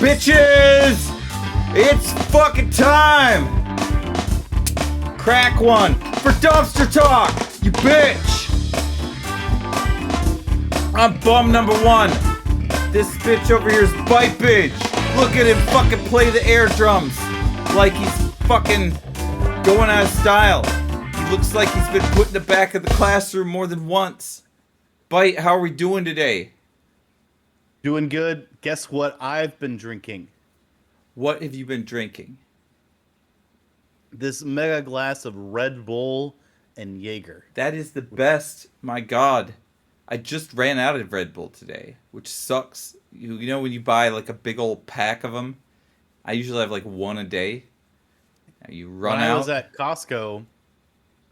bitches! It's fucking time! Crack one for dumpster talk, you bitch! I'm bum number one. This bitch over here is BYTE. Look at him fucking play the air drums like he's fucking going out of style. He looks like he's been put in the back of the classroom more than once. BYTE, how are we doing today? Doing good. Guess what I've been drinking? What have you been drinking? This mega glass of Red Bull and Jaeger. That is the best. My God. I just ran out of Red Bull today, which sucks. You know when you buy like a big old pack of them? I usually have like one a day. You run out. When I was at Costco,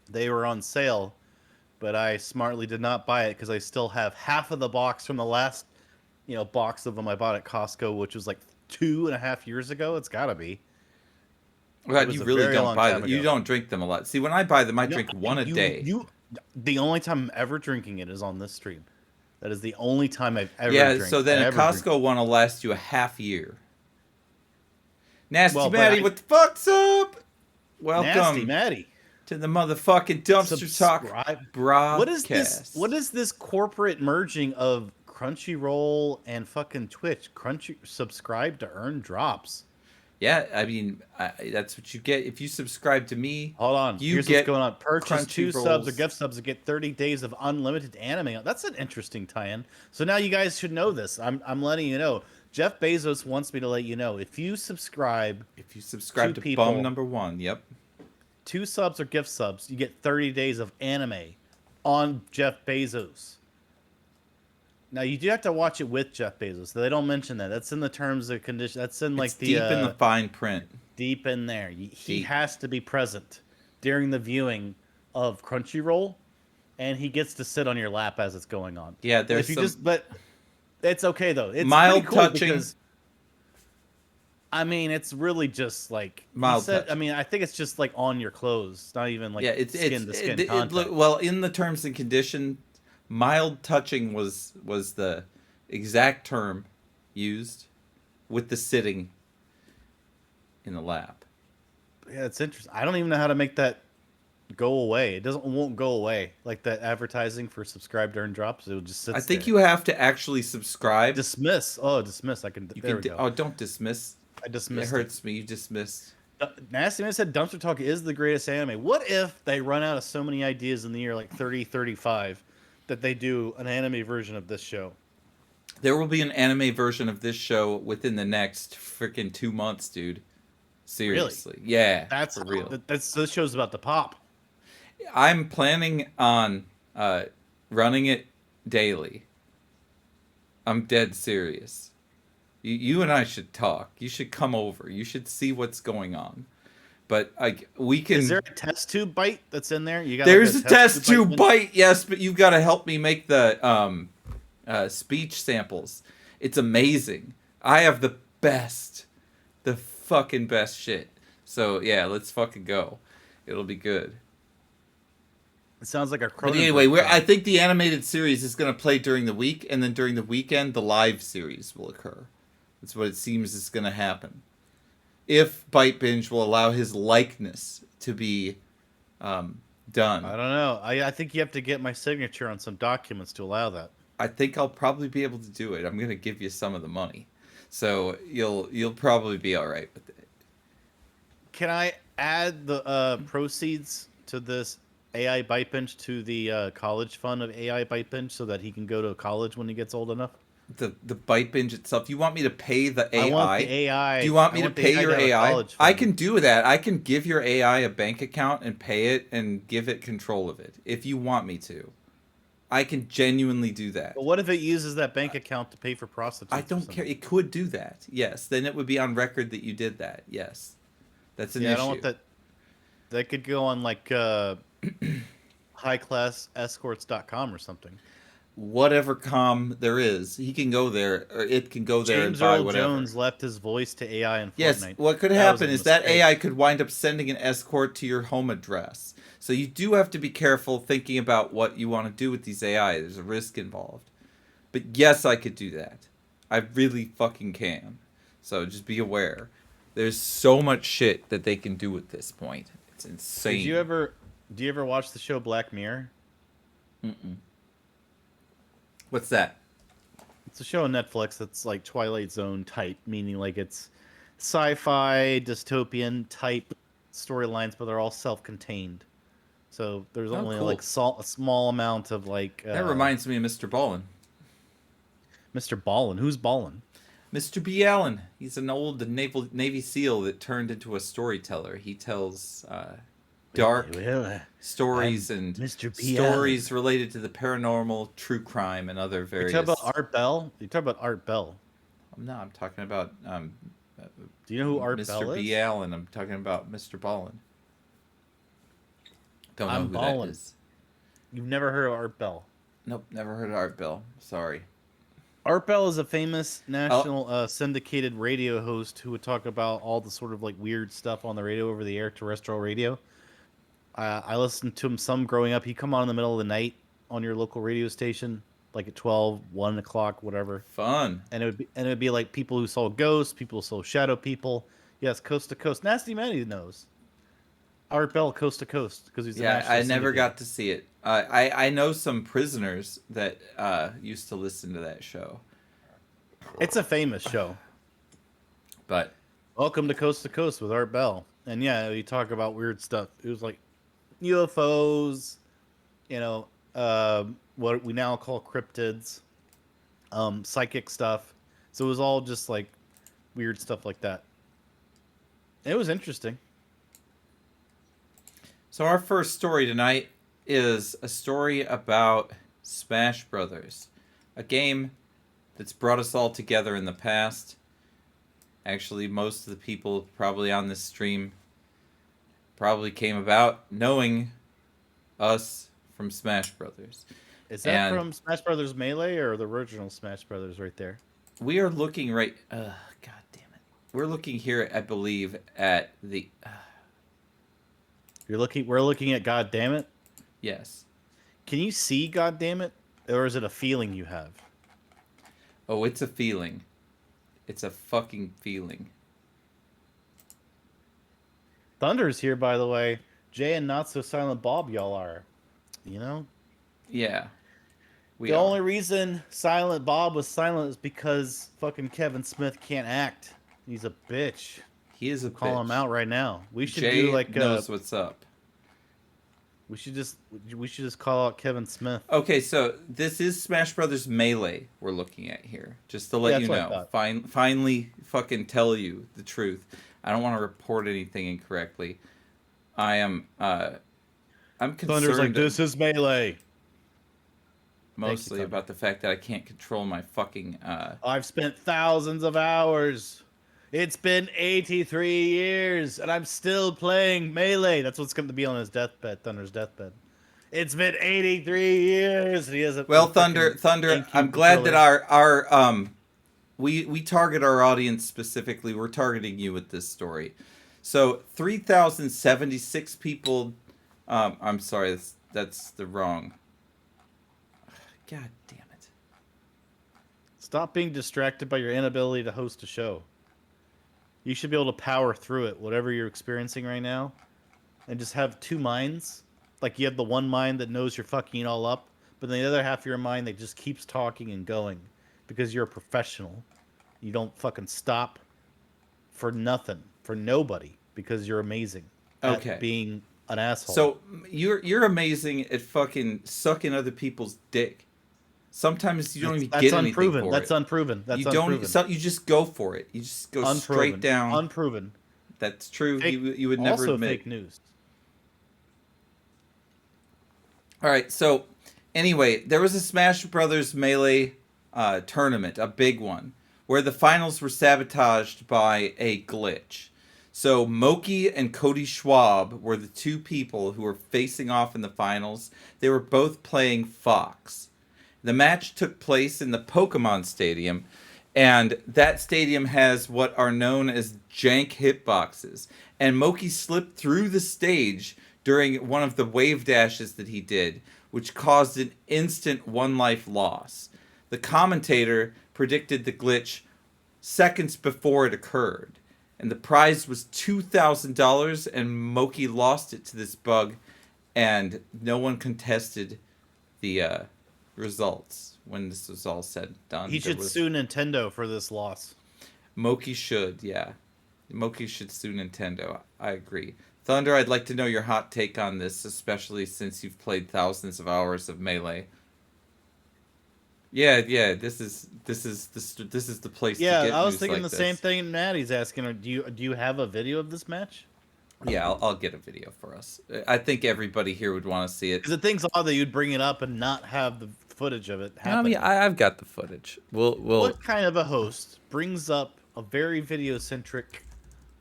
they were on sale, but I smartly did not buy it because I still have half of the box from the last, box of them I bought at Costco, which was like 2.5 years ago. It's got to be. God, you really don't buy them. You don't drink them a lot. See, when I buy them, I drink one a day. The only time I'm ever drinking it is on this stream. That is the only time I've ever drank. Yeah, so then a Costco one will last you a half year. Nasty Maddie, what the fuck's up? Welcome, Nasty Maddie, to the motherfucking Dumpster Talk broadcast. What is this corporate merging of Crunchyroll and fucking Twitch? Subscribe to earn drops. Yeah, I mean, that's what you get if you subscribe to me. Hold on, here's what's going on. Purchase 2 subs or gift subs to get 30 days of unlimited anime. That's an interesting tie-in. So now you guys should know this. I'm letting you know. Jeff Bezos wants me to let you know if you subscribe. If you subscribe to bum number one, yep. 2 subs or gift subs, you get 30 days of anime on Jeff Bezos. Now you do have to watch it with Jeff Bezos. They don't mention that. That's in the terms of condition. That's in like deep in the fine print. Deep in there. He has to be present during the viewing of Crunchyroll, and he gets to sit on your lap as it's going on. Yeah, there's but it's okay though. It's mild cool touching. Because, I mean, it's really just like mild touch. I mean, I think it's just like on your clothes. It's not even like skin to skin contact. Well, in the terms and condition, mild touching was the exact term used with the sitting in the lap. Yeah, it's interesting. I don't even know how to make that go away. It won't go away. Like that advertising for subscribe to earn drops, it'll just sit. I think you have to actually subscribe. Dismiss. Oh, dismiss. There we go. Oh, don't dismiss. I dismissed. It hurts me. You dismissed. Nasty Man said Dumpster Talk is the greatest anime. What if they run out of so many ideas in the year, like 30, 35, that they do an anime version of this show? There will be an anime version of this show within the next freaking 2 months, dude. Seriously. Really? Yeah. That's for real. This show's about to pop. I'm planning on running it daily. I'm dead serious. You and I should talk. You should come over. You should see what's going on. But we can. Is there a test tube bite that's in there? There's a test tube bite, yes, but you've got to help me make the speech samples. It's amazing. I have the fucking best shit. So yeah, let's fucking go. It'll be good. It sounds like a. But anyway, I think the animated series is going to play during the week, and then during the weekend, the live series will occur. That's what it seems is going to happen. If BYTE will allow his likeness to be done. I don't know. I think you have to get my signature on some documents to allow that. I think I'll probably be able to do it. I'm going to give you some of the money. So you'll probably be all right with it. Can I add the proceeds to this AI BYTE to the college fund of AI BYTE so that he can go to college when he gets old enough? The BYTE itself. You want me to pay the AI? I want the AI. Do you want me to pay your AI? I can do that. I can give your AI a bank account and pay it and give it control of it if you want me to. I can genuinely do that. But what if it uses that bank account to pay for prostitutes? I don't care. It could do that. Yes. Then it would be on record that you did that. Yes. That's an issue. I don't want that. That could go on like highclassescorts.com or something. Whatever there is, he can go there, or it can go there James and buy Earl whatever. Jones left his voice to AI in Fortnite. Yes, what could happen is that AI could wind up sending an escort to your home address. So you do have to be careful thinking about what you want to do with these AI. There's a risk involved. But yes, I could do that. I really fucking can. So just be aware. There's so much shit that they can do at this point. It's insane. Do you ever watch the show Black Mirror? Mm-mm. What's that? It's a show on Netflix that's like Twilight Zone type, meaning like it's sci-fi dystopian type storylines, but they're all self-contained. So there's Oh, only cool. like a small amount of like. That reminds me of Mr. Ballin. Mr. Ballin. Who's Ballin? Mr. B. Allen. He's an old Navy SEAL that turned into a storyteller. He tells dark stories and Mr. B. stories related to the paranormal, true crime, and other various. You talk about Art Bell? You talk about Art Bell. No, I'm talking about Do you know who Art Mr. Bell is? B. Allen. I'm talking about Mr. Ballin. Don't know I'm who Ballin. that is. You've never heard of Art Bell? Nope, never heard of Art Bell. Sorry. Art Bell is a famous national syndicated radio host who would talk about all the sort of like weird stuff on the radio, over the air, terrestrial radio. I listened to him some growing up. He'd come on in the middle of the night on your local radio station, like at 12, 1 o'clock, whatever. Fun. And it would be like people who saw ghosts, people who saw shadow people. Yes, coast to coast. Nasty Manny knows. Art Bell, coast to coast, because he's I never got to see it. I know some prisoners that used to listen to that show. It's a famous show. But Welcome to Coast with Art Bell. And yeah, you talk about weird stuff. It was like UFOs, what we now call cryptids, psychic stuff. So it was all just like weird stuff like that. It was interesting. so our first story tonight is a story about Smash Brothers, a game that's brought us all together in the past. Actually, most of the people probably on this stream probably came about knowing us from Smash Brothers. Is that from Smash Brothers Melee or the original Smash Brothers right there? We are looking right... God damn it. We're looking here, I believe, at the... We're looking at God Damn It? yes. Can you see God Damn It? Or is it a feeling you have? Oh, it's a feeling. It's a fucking feeling. Thunder's here, by the way. Jay and Not So Silent Bob, y'all are. You know? Yeah. The only reason Silent Bob was silent is because fucking Kevin Smith can't act. He's a bitch. He is a Call bitch. him out right now. We should Jay do like knows what's up. we should just call out Kevin Smith. Okay, so this is Smash Brothers Melee we're looking at here. Just to let you know. Finally fucking tell you the truth. I don't want to report anything incorrectly. I'm concerned. Thunder's like, this is Melee. Mostly you, about the fact that I can't control my fucking I've spent thousands of hours. It's been 83 years, and I'm still playing Melee. That's what's going to be on his deathbed, Thunder's deathbed. It's been 83 years, and he hasn't. Well, Thunder, I'm glad that our we target our audience specifically. We're targeting you with this story. So 3,076 people. I'm sorry, that's the wrong. God damn it! Stop being distracted by your inability to host a show. You should be able to power through it, whatever you're experiencing right now, and just have two minds. Like you have the one mind that knows you're fucking it all up, but then the other half of your mind that just keeps talking and going because you're a professional. You don't fucking stop for nothing, for nobody, because you're amazing at being an asshole. So you're amazing at fucking sucking other people's dick. Sometimes you don't even get anything for it. That's unproven. That's unproven. You just go for it. You just go straight down. Unproven. That's true. You would never also admit. Fake news. All right. So anyway, there was a Smash Brothers Melee tournament, a big one, where the finals were sabotaged by a glitch. So Moki and Cody Schwab were the two people who were facing off in the finals. They were both playing Fox. The match took place in the Pokemon Stadium, and that stadium has what are known as jank hitboxes. And Moki slipped through the stage during one of the wave dashes that he did, which caused an instant one-life loss. The commentator predicted the glitch seconds before it occurred. And the prize was $2,000, and Moki lost it to this bug, and no one contested the results when this was all said and done. He should sue Nintendo for this loss. Moki should, yeah. Moki should sue Nintendo. I agree. Thunder, I'd like to know your hot take on this, especially since you've played thousands of hours of Melee. Yeah, this is the place. Yeah, to get I was news thinking like the this. same thing. Maddie's asking, do you have a video of this match? Yeah, I'll get a video for us. I think everybody here would want to see it. Because the thing's odd that you'd bring it up and not have the footage of it happening. I've got the footage. We'll. What kind of a host brings up a very video-centric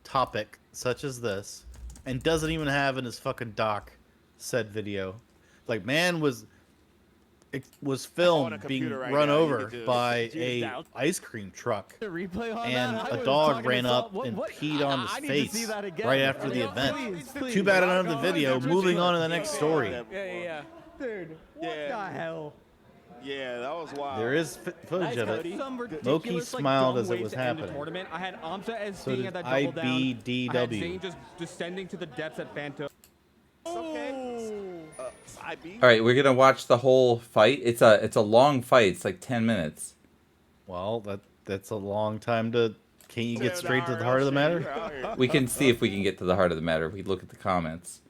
topic such as this and doesn't even have in his fucking doc said video? Like, man was filmed being run over by a ice cream truck, and a dog ran up and peed on his face right after the event. Too bad I don't have the video. Moving on to the next story. Yeah. Dude, what the hell? Yeah, that was wild. There is footage of it. Moki smiled as it was happening. I had Amsa as So being did at that double down. I had IBDW. Zane just descending to the depths at Phantom. All right, we're gonna watch the whole fight. It's a long fight. It's like 10 minutes. Well, that's a long time to. Can't you get straight to the heart of the matter? We can see if we can get to the heart of the matter. If we look at the comments.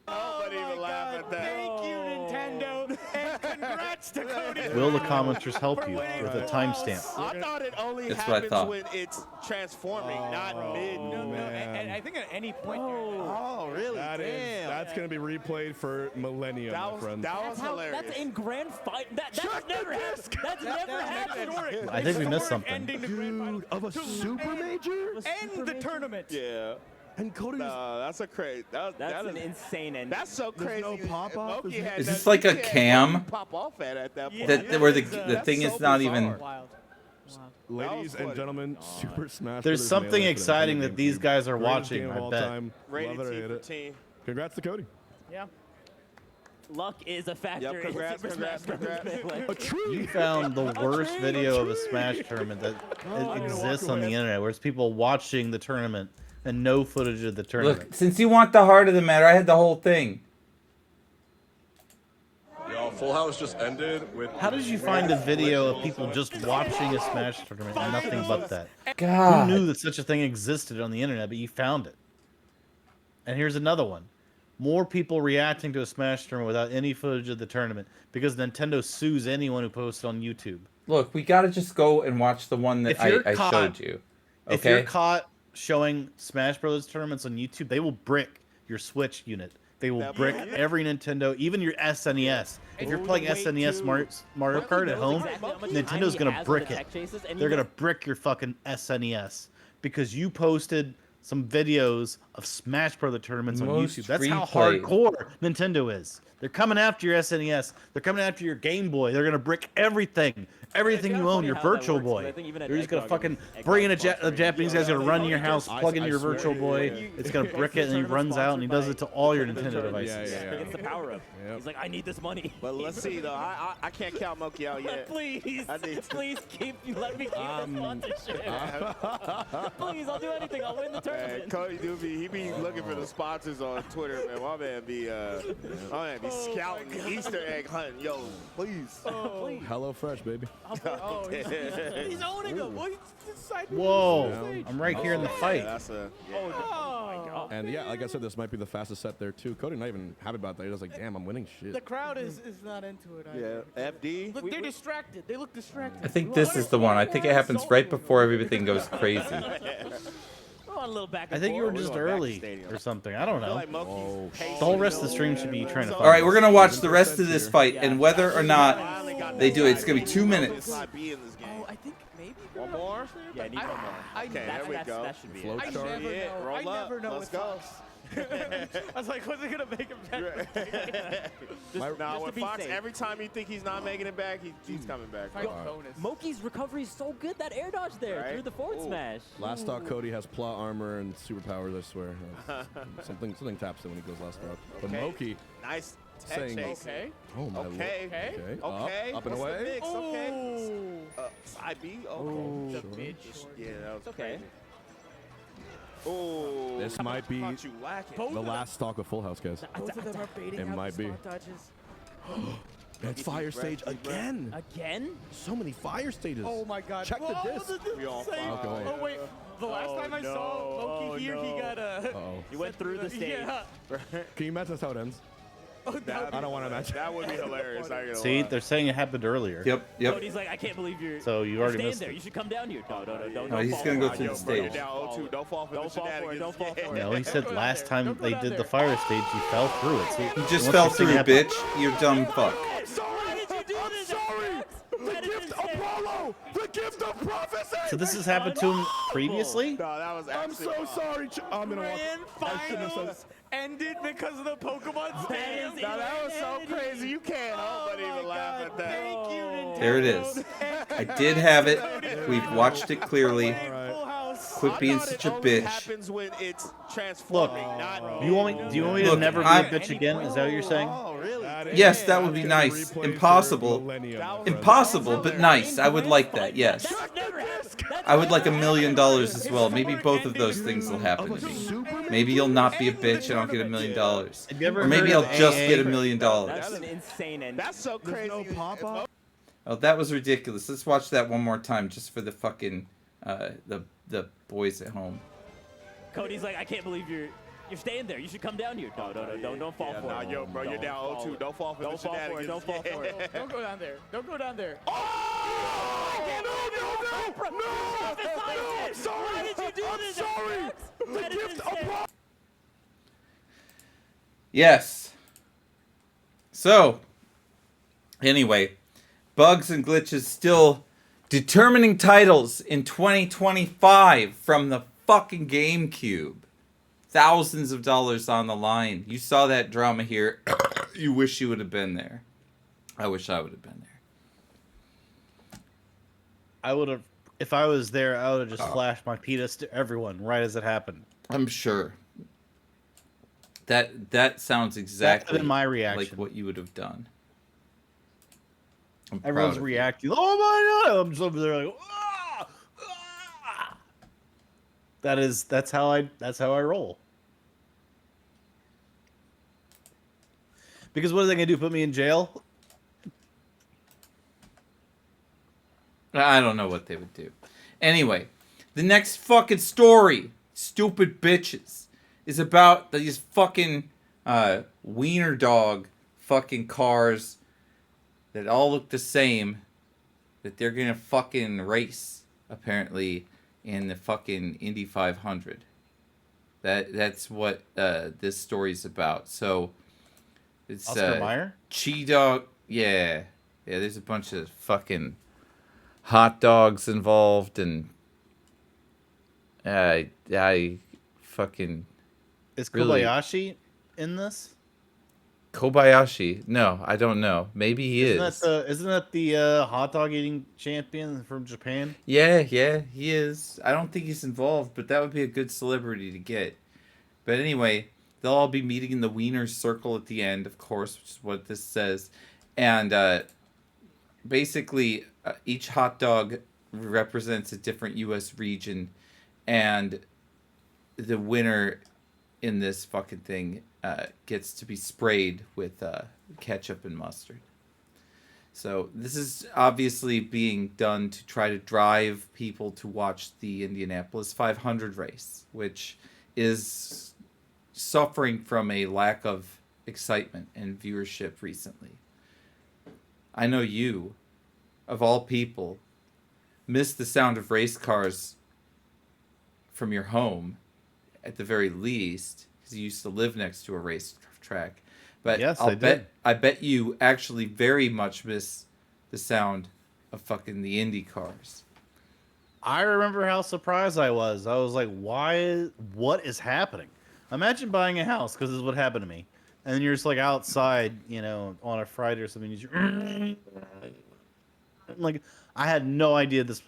Nobody even laugh at that. Thank you, Nintendo, and congrats to Cody. Will the commenters help you with a timestamp? I thought it only That's what I happens thought. when it's transforming, not mid. No, and I think at any point. Oh, really? That's going to be replayed for millennia, my friend. That was hilarious. That's in grand fight. That's never happened. That's never happened. I think we missed something. Dude, of a super major? End the tournament. Yeah. And Cody was... That's a crazy. That's an insane ending. That's so crazy. no pop-off? Moki had Is that- this like a he had cam? nothing to pop off at that point. That where the thing is so not bizarre. even. Wild. Ladies and funny. gentlemen, Super Smash There's Brothers something Melee for the exciting Nintendo that these GameCube. guys are Greatest watching, game of I all bet. time. Rated Love it, T hate for it. team. Congrats to Cody. Yeah. Luck is a factor Yep, in congrats, Super Smash Bros. congrats. Melee. A tree! You found the worst video of a Smash tournament that exists on the internet, where it's people watching the tournament and no footage of the tournament. Look, since you want the heart of the matter, I had the whole thing. Yo, Full House just ended with. How did you find a video of people just watching a Smash tournament and nothing but that? God. Who knew that such a thing existed on the internet, but you found it? And here's another one. More people reacting to a Smash tournament without any footage of the tournament because Nintendo sues anyone who posts on YouTube. Look, we gotta just go and watch the one that If you're I caught- showed you. Okay. If you're caught showing Smash Brothers tournaments on YouTube, they will brick your Switch unit. They will brick every Nintendo, even your SNES. If you're playing SNES Mario Kart at home, Nintendo's gonna brick it. They're gonna brick your fucking SNES because you posted some videos of Smash Brother tournaments on Most YouTube. That's how replayed. hardcore Nintendo is. They're coming after your SNES. They're coming after your Game Boy. They're gonna brick everything. Everything you own, your Virtual Boy. They're just gonna fucking bring in a Japanese guy's gonna run in your house, plug in your Virtual Boy. It's gonna brick it, and he runs out and he does it to all your Nintendo devices. Yeah. It's the power up. He's like, I need this money. But let's see though. I can't count Moki out yet. Please, I need to- please let me keep the sponsorship. Please, I'll do anything. I'll win the Man, tournament. Cody do he be looking for the sponsors on Twitter, man. My man be scouting Easter egg hunting. Yo, please. Please. Hello Fresh, baby. Oh, he's owning him. What? Whoa! I'm right here in the fight. That's a And yeah, like I said, this might be the fastest set there too. Cody not even happy about that. He was like, damn, I'm winning shit. The crowd is not into it. FD. Look, they're distracted. They look distracted. I think this is the one. I think it happens right before everything goes crazy. We're on a little back and I think you were forth. just going back to early stadium. or something. I don't know. Like Moki's The whole rest of the stream should be trying to find All right, we're this. gonna watch the rest of this fight, and whether or not they do it, it's gonna be 2 minutes. Oh, I think maybe. One more? Yeah, I need one more. I Okay, there we go. That should be Float it. I chart. never Yeah, know. roll I up. never know Let's with go. Fox. I was like, what's it gonna make him better? Nah, to with be Fox, safe. every time you think he's not making it back, he's coming back. Bonus. Moki's recovery is so good. That air dodge there Right? through the forward Ooh. smash. Last stock Cody has plot armor and superpowers, I swear. Something taps him when he goes last stock. But Okay. Moki Nice tech Saying- chase. Okay. Oh my Okay. Okay. Okay. Up and What's the away. mix? Okay. IB? Oh, Okay. the bitch. Yeah, that was Okay. crazy. Oh, This might be caught you lacking. Both the of them- last stock of Full House, guys. Both of them are baiting It out might the be. spot dodges. It's fire stage again. Again? So many fire stages. Oh my god. Check the Whoa, disc. We on same- fire. Okay. Oh wait, the last time I saw Loki here, he got Uh-oh. He went through the stage. Can you imagine that's how it ends? That- I don't want to imagine. That would be hilarious. I ain't gonna See, lie. they're saying it happened earlier. Yep, yep. Cody's like, I can't believe you're. So you you're already staying missed there. it. You should come down here. No, No, don't he's fall gonna for go it. to the Bro, stage. you're down 0-2. Don't fall for Don't the fall for it. shenanigans. Don't fall for it. No, he said Don't go last down time there. Don't they go did down the there. fire stage, he fell through it. So You just fell through, bitch. You dumb fuck. Why did you do this? sorry. That is insane. Apollo. The gift of prophecy. So this has happened to him previously? No, that was I'm actually. so sorry. I'm gonna walk. Grand I shouldn't have said finals ended because of the Pokemon Stadium. is No, that was so crazy. You can't help but even laugh at that. Thank you, Nintendo. There it is. I did have it. We've watched it clearly. Full House. Quit being I thought such it a only bitch. happens when it's transforming, not. Do you want me to Look, never be I'm- a bitch again? Is that what you're saying? Oh, really? Yes, that would be nice. Impossible. Impossible, but nice. I would like that, yes. That never happened. I would like $1 million as well. Maybe both of those things will happen to me. Maybe you'll not be a bitch and I'll get $1 million. Have you ever Or maybe heard I'll of just AA? get $1 million. That's an insane ending. That's so crazy. Oh, that was ridiculous. Let's watch that one more time just for the fucking the boys at home. Cody's like, I can't believe you're staying there. You should come down here. No, don't fall for Nah, it. yo, bro, you're Don't down fall 0-2. Don't fall for Don't the fall for it. shenanigans. Don't fall for it. Don't go down there. Don't go down there. I'm sorry. Why did you do this? Sorry. That is insane. Yes. So, anyway, Bugs and Glitches still determining titles in 2025 from the fucking GameCube. Thousands of dollars on the line. You saw that drama here. You wish you would have been there. I wish I would have been there. I would have, if I was there, I would have just flashed my penis to everyone right as it happened. I'm sure. That sounds exactly been my like reaction. what you would have done. I'm proud Everyone's of you. reacting. Oh my god! I'm just over there like, ah! Ah! That's how I roll. Because what are they gonna do? Put me in jail? I don't know what they would do. Anyway, the next fucking story, stupid bitches, is about these fucking wiener dog fucking cars that all look the same, that they're gonna fucking race, apparently, in the fucking Indy 500. That's what this story's about. So, it's Oscar Mayer? Chi-Dog, yeah, there's a bunch of fucking hot dogs involved, and I fucking Is Really? Kobayashi in this? Kobayashi. No, I don't know. Maybe he is. Isn't that the hot dog eating champion from Japan? Yeah, he is. I don't think he's involved, but that would be a good celebrity to get. But anyway, they'll all be meeting in the Wiener Circle at the end, of course, which is what this says. And basically, each hot dog represents a different U.S. region, and the winner in this fucking thing gets to be sprayed with ketchup and mustard. So this is obviously being done to try to drive people to watch the Indianapolis 500 race, which is suffering from a lack of excitement and viewership recently. I know you, of all people, miss the sound of race cars from your home, at the very least, because you used to live next to a race track. But Yes, I I bet did. I bet you actually very much miss the sound of fucking the Indy cars. I remember how surprised I was. I was like, why? What is happening? Imagine buying a house, because this is what happened to me. And then you're just like outside, on a Friday or something. Like, I had no idea this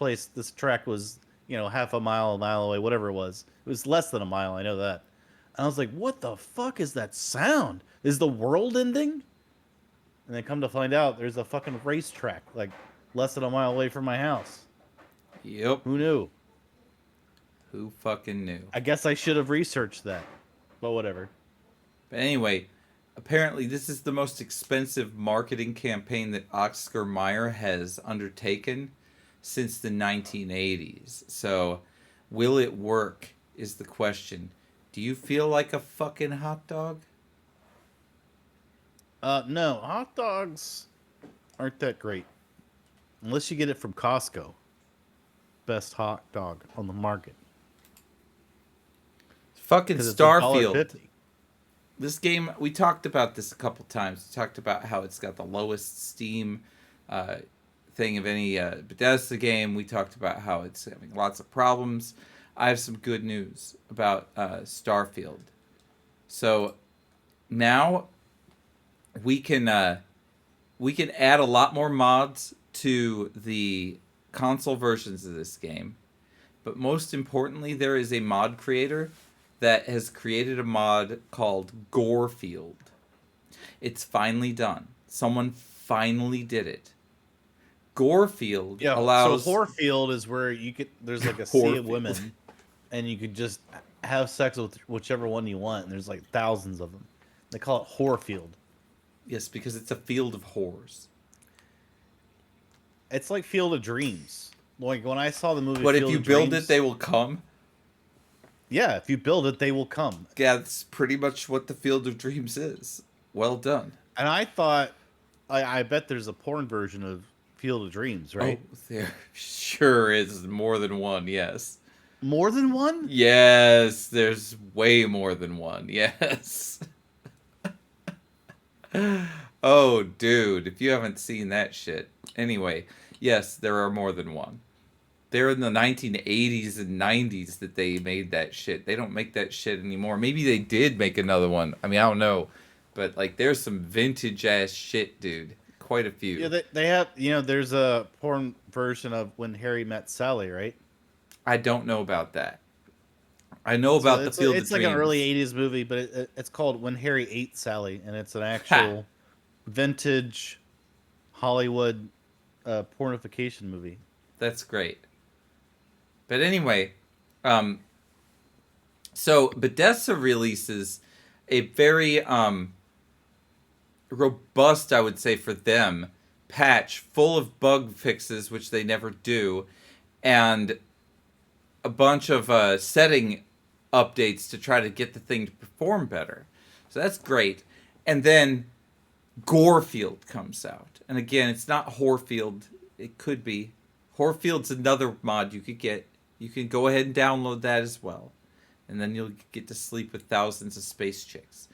track was, half a mile away, whatever it was. It was less than a mile, I know that. And I was like, what the fuck is that sound? Is the world ending? And then come to find out, there's a fucking racetrack, like, less than a mile away from my house. Yep. Who knew? Who fucking knew? I guess I should have researched that, but whatever. But anyway, apparently this is the most expensive marketing campaign that Oscar Mayer has undertaken since the 1980s. So, will it work is the question. Do you feel like a fucking hot dog? No, hot dogs aren't that great. Unless you get it from Costco. Best hot dog on the market. Fucking 'Cause it's Starfield. $1.50. This game, we talked about this a couple times. We talked about how it's got the lowest Steam thing of any Bethesda game. We talked about how it's having lots of problems. I have some good news about Starfield. So now we can add a lot more mods to the console versions of this game. But most importantly, there is a mod creator that has created a mod called Gorefield. It's finally done. Someone finally did it. Gorefield allows... So Whorefield is where you could. There's like a sea of Whorefield. women, and you could just have sex with whichever one you want. And there's like thousands of them. They call it Whorefield. Yes, because it's a field of whores. It's like Field of Dreams. Like when I saw the movie. But Field if you of build Dreams, it, they will come. Yeah, if you build it, they will come. Yeah, that's pretty much what the Field of Dreams is. Well done. And I thought, I bet there's a porn version of Field of Dreams, right? Oh, there sure is more than one, yes. More than one? Yes, there's way more than one, yes. Oh, dude, if you haven't seen that shit. Anyway, yes, there are more than one. They're in the 1980s and 90s that they made that shit. They don't make that shit anymore. Maybe they did make another one. I mean, I don't know. But, like, there's some vintage-ass shit, dude. Quite a few. Yeah, they have, there's a porn version of When Harry Met Sally, right? I don't know about that. I know about the Field of Dreams. It's like an early 80s movie, but it's called When Harry Ate Sally, and it's an actual vintage Hollywood pornification movie. That's great. But anyway, so Bethesda releases a very robust, I would say for them, patch full of bug fixes, which they never do, and a bunch of setting updates to try to get the thing to perform better. So that's great. And then Gorefield comes out. And again, it's not Whorefield. It could be. Whorefield's another mod you could get. You can go ahead and download that as well. And then you'll get to sleep with thousands of space chicks.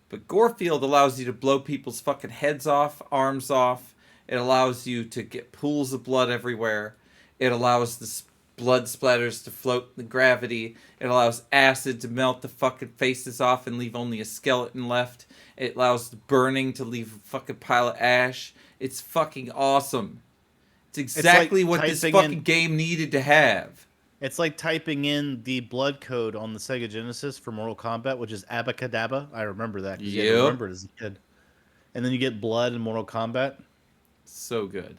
But Gorefield allows you to blow people's fucking heads off, arms off. It allows you to get pools of blood everywhere. It allows the blood splatters to float in the gravity. It allows acid to melt the fucking faces off and leave only a skeleton left. It allows the burning to leave a fucking pile of ash. It's fucking awesome. It's exactly what this fucking game needed to have. It's like typing in the blood code on the Sega Genesis for Mortal Kombat, which is Abacadabra. I remember that. Yep. I remember it as a kid. And then you get blood in Mortal Kombat. So good.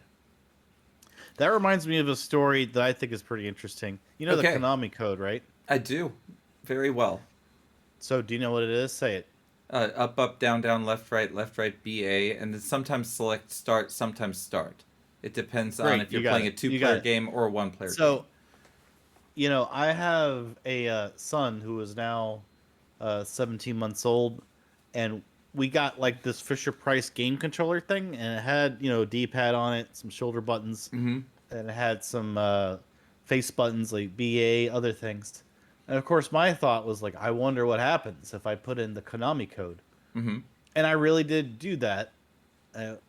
That reminds me of a story that I think is pretty interesting. You know the Konami code, right? I do. Very well. So do you know what it is? Say it. Up, up, down, down, left, right, BA, and then sometimes select start, sometimes start. It depends on if you're playing a two-player game or a one-player game. So, I have a son who is now 17 months old, and we got like this Fisher-Price game controller thing, and it had, a D-pad on it, some shoulder buttons, and it had some face buttons like BA, other things. And of course, my thought was like, I wonder what happens if I put in the Konami code. And I really did do that.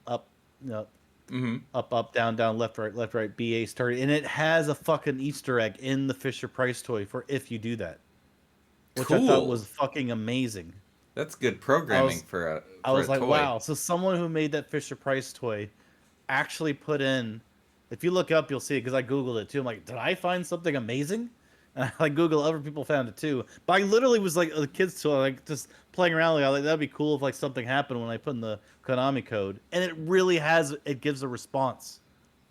Up, up, down, down, left, right, BA started. And it has a fucking Easter egg in the Fisher-Price toy for if you do that. Which I thought was fucking amazing. That's good programming for a I was like, toy. wow. So someone who made that Fisher-Price toy actually put in, if you look up, you'll see it because I Googled it too. I'm like, did I find something amazing? And I Google, other people found it too. But I literally was like, the kids too, like just playing around. Like, that'd be cool if like something happened when I put in the Konami code. And it really has, it gives a response.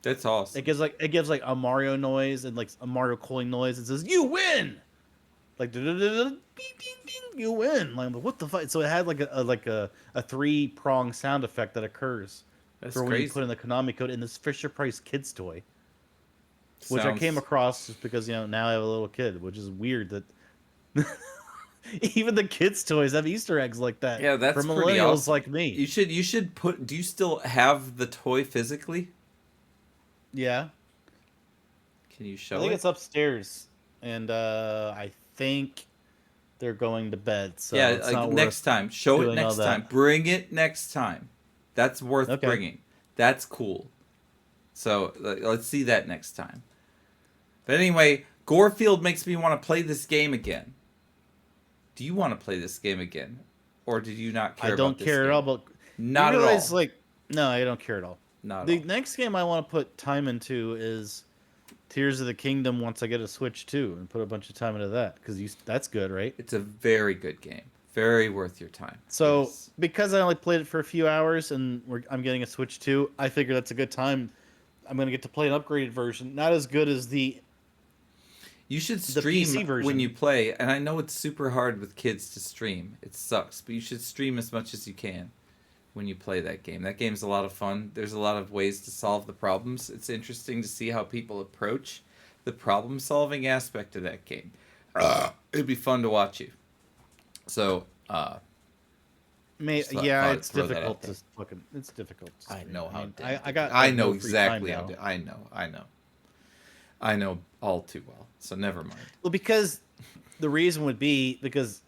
That's awesome. It gives like a Mario noise and like a Mario calling noise. It says "You win," like "Ding, ding, ding, you win." Like what the fuck? So it had like a 3-prong sound effect that occurs That's for when crazy. you put in the Konami code in this Fisher Price Kids toy, which I Sounds- came across just because now I have a little kid, which is weird that even the kids' toys have Easter eggs like that. Yeah, that's for pretty millennials awesome. like me. You should put. Do you still have the toy physically? Yeah, Can you I show think it? it's upstairs, and I think they're going to bed. So Yeah, it's like not next time. Show it doing all next that. time. Bring it next time. That's worth Okay. bringing. That's cool. So let's see that next time. But anyway, Gorefield makes me want to play this game again. Do you want to play this game again, or did you not care? I don't about this care at game? all. But Not you at realize, all. like, no, I don't care at all. Not The at all. next game I want to put time into is Tears of the Kingdom. Once I get a Switch 2 and put a bunch of time into that, because that's good, right? It's a very good game. Very worth your time. So Yes. because I only played it for a few hours and I'm getting a Switch 2, I figure that's a good time. I'm gonna get to play an upgraded version, not as good as the You should the stream PC version. when you play, and I know it's super hard with kids to stream. It sucks, but you should stream as much as you can when you play that game. That game's a lot of fun. There's a lot of ways to solve the problems. It's interesting to see how people approach the problem-solving aspect of that game. It'd be fun to watch you. So, Just thought I'd it's throw that difficult out there. to fucking. It's difficult. To I stream. know how. mean, damn I got. I like, know no free time exactly how. now. I know all too well. So never mind. Well, because the reason would be because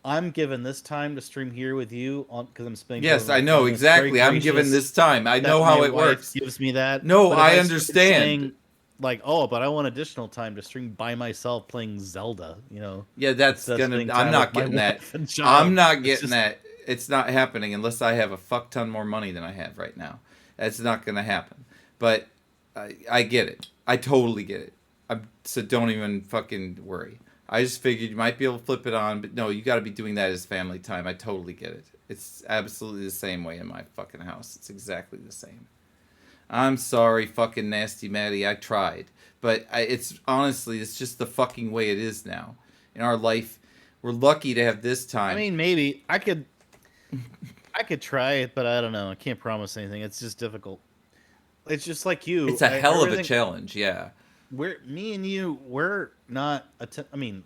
I'm given this time to stream here with you on because I'm spending. Yes, time I know with you. It's very exactly. I'm given gracious this time. I that know how my it wife works. Gives me that. No, But if I started understand. saying, like, oh, but I want additional time to stream by myself playing Zelda. Yeah, that's Instead of gonna. spending I'm time not with my getting that. wife and child. I'm not It's getting just- that. It's not happening unless I have a fuck ton more money than I have right now. That's not gonna happen. But I get it. I totally get it. So don't even fucking worry. I just figured you might be able to flip it on, but no, you got to be doing that as family time. I totally get it. It's absolutely the same way in my fucking house. It's exactly the same. I'm sorry, fucking Nasty Maddie. I tried, but it's honestly, it's just the fucking way it is now in our life. We're lucky to have this time. I mean, maybe I could try it, but I don't know. I can't promise anything. It's just difficult. It's just like you. it's a hell of a everything- challenge. Yeah. Me and you, we're not. I mean,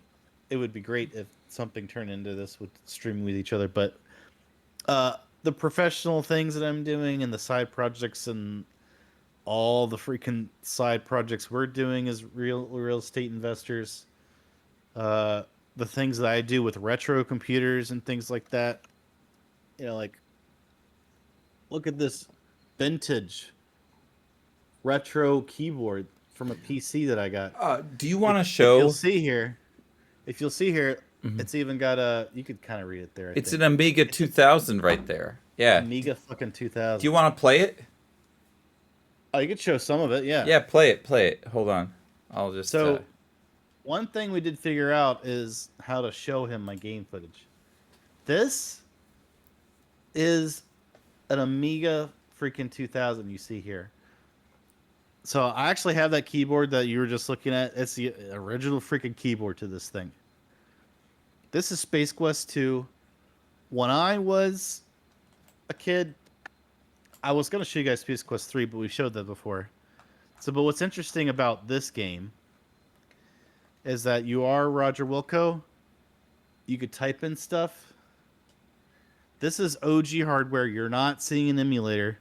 it would be great if something turned into this with streaming with each other, but the professional things that I'm doing and the side projects and all the freaking side projects we're doing as real estate investors, the things that I do with retro computers and things like that, like look at this vintage retro keyboard from a PC that I got. Do you want to If show? you'll see here, it's even got a. You could kind of read it there. It's an Amiga 2000 right there. Yeah. Amiga fucking 2000. Do you want to play it? Oh, you could show some of it. Yeah. Yeah, play it. Play it. Hold on. I'll just. So, one thing we did figure out is how to show him my game footage. This is an Amiga freaking 2000 you see here. So I actually have that keyboard that you were just looking at. It's the original freaking keyboard to this thing. This is Space Quest 2. When I was a kid, I was going to show you guys Space Quest 3, but we showed that before. So, but what's interesting about this game is that you are Roger Wilco. You could type in stuff. This is OG hardware. You're not seeing an emulator.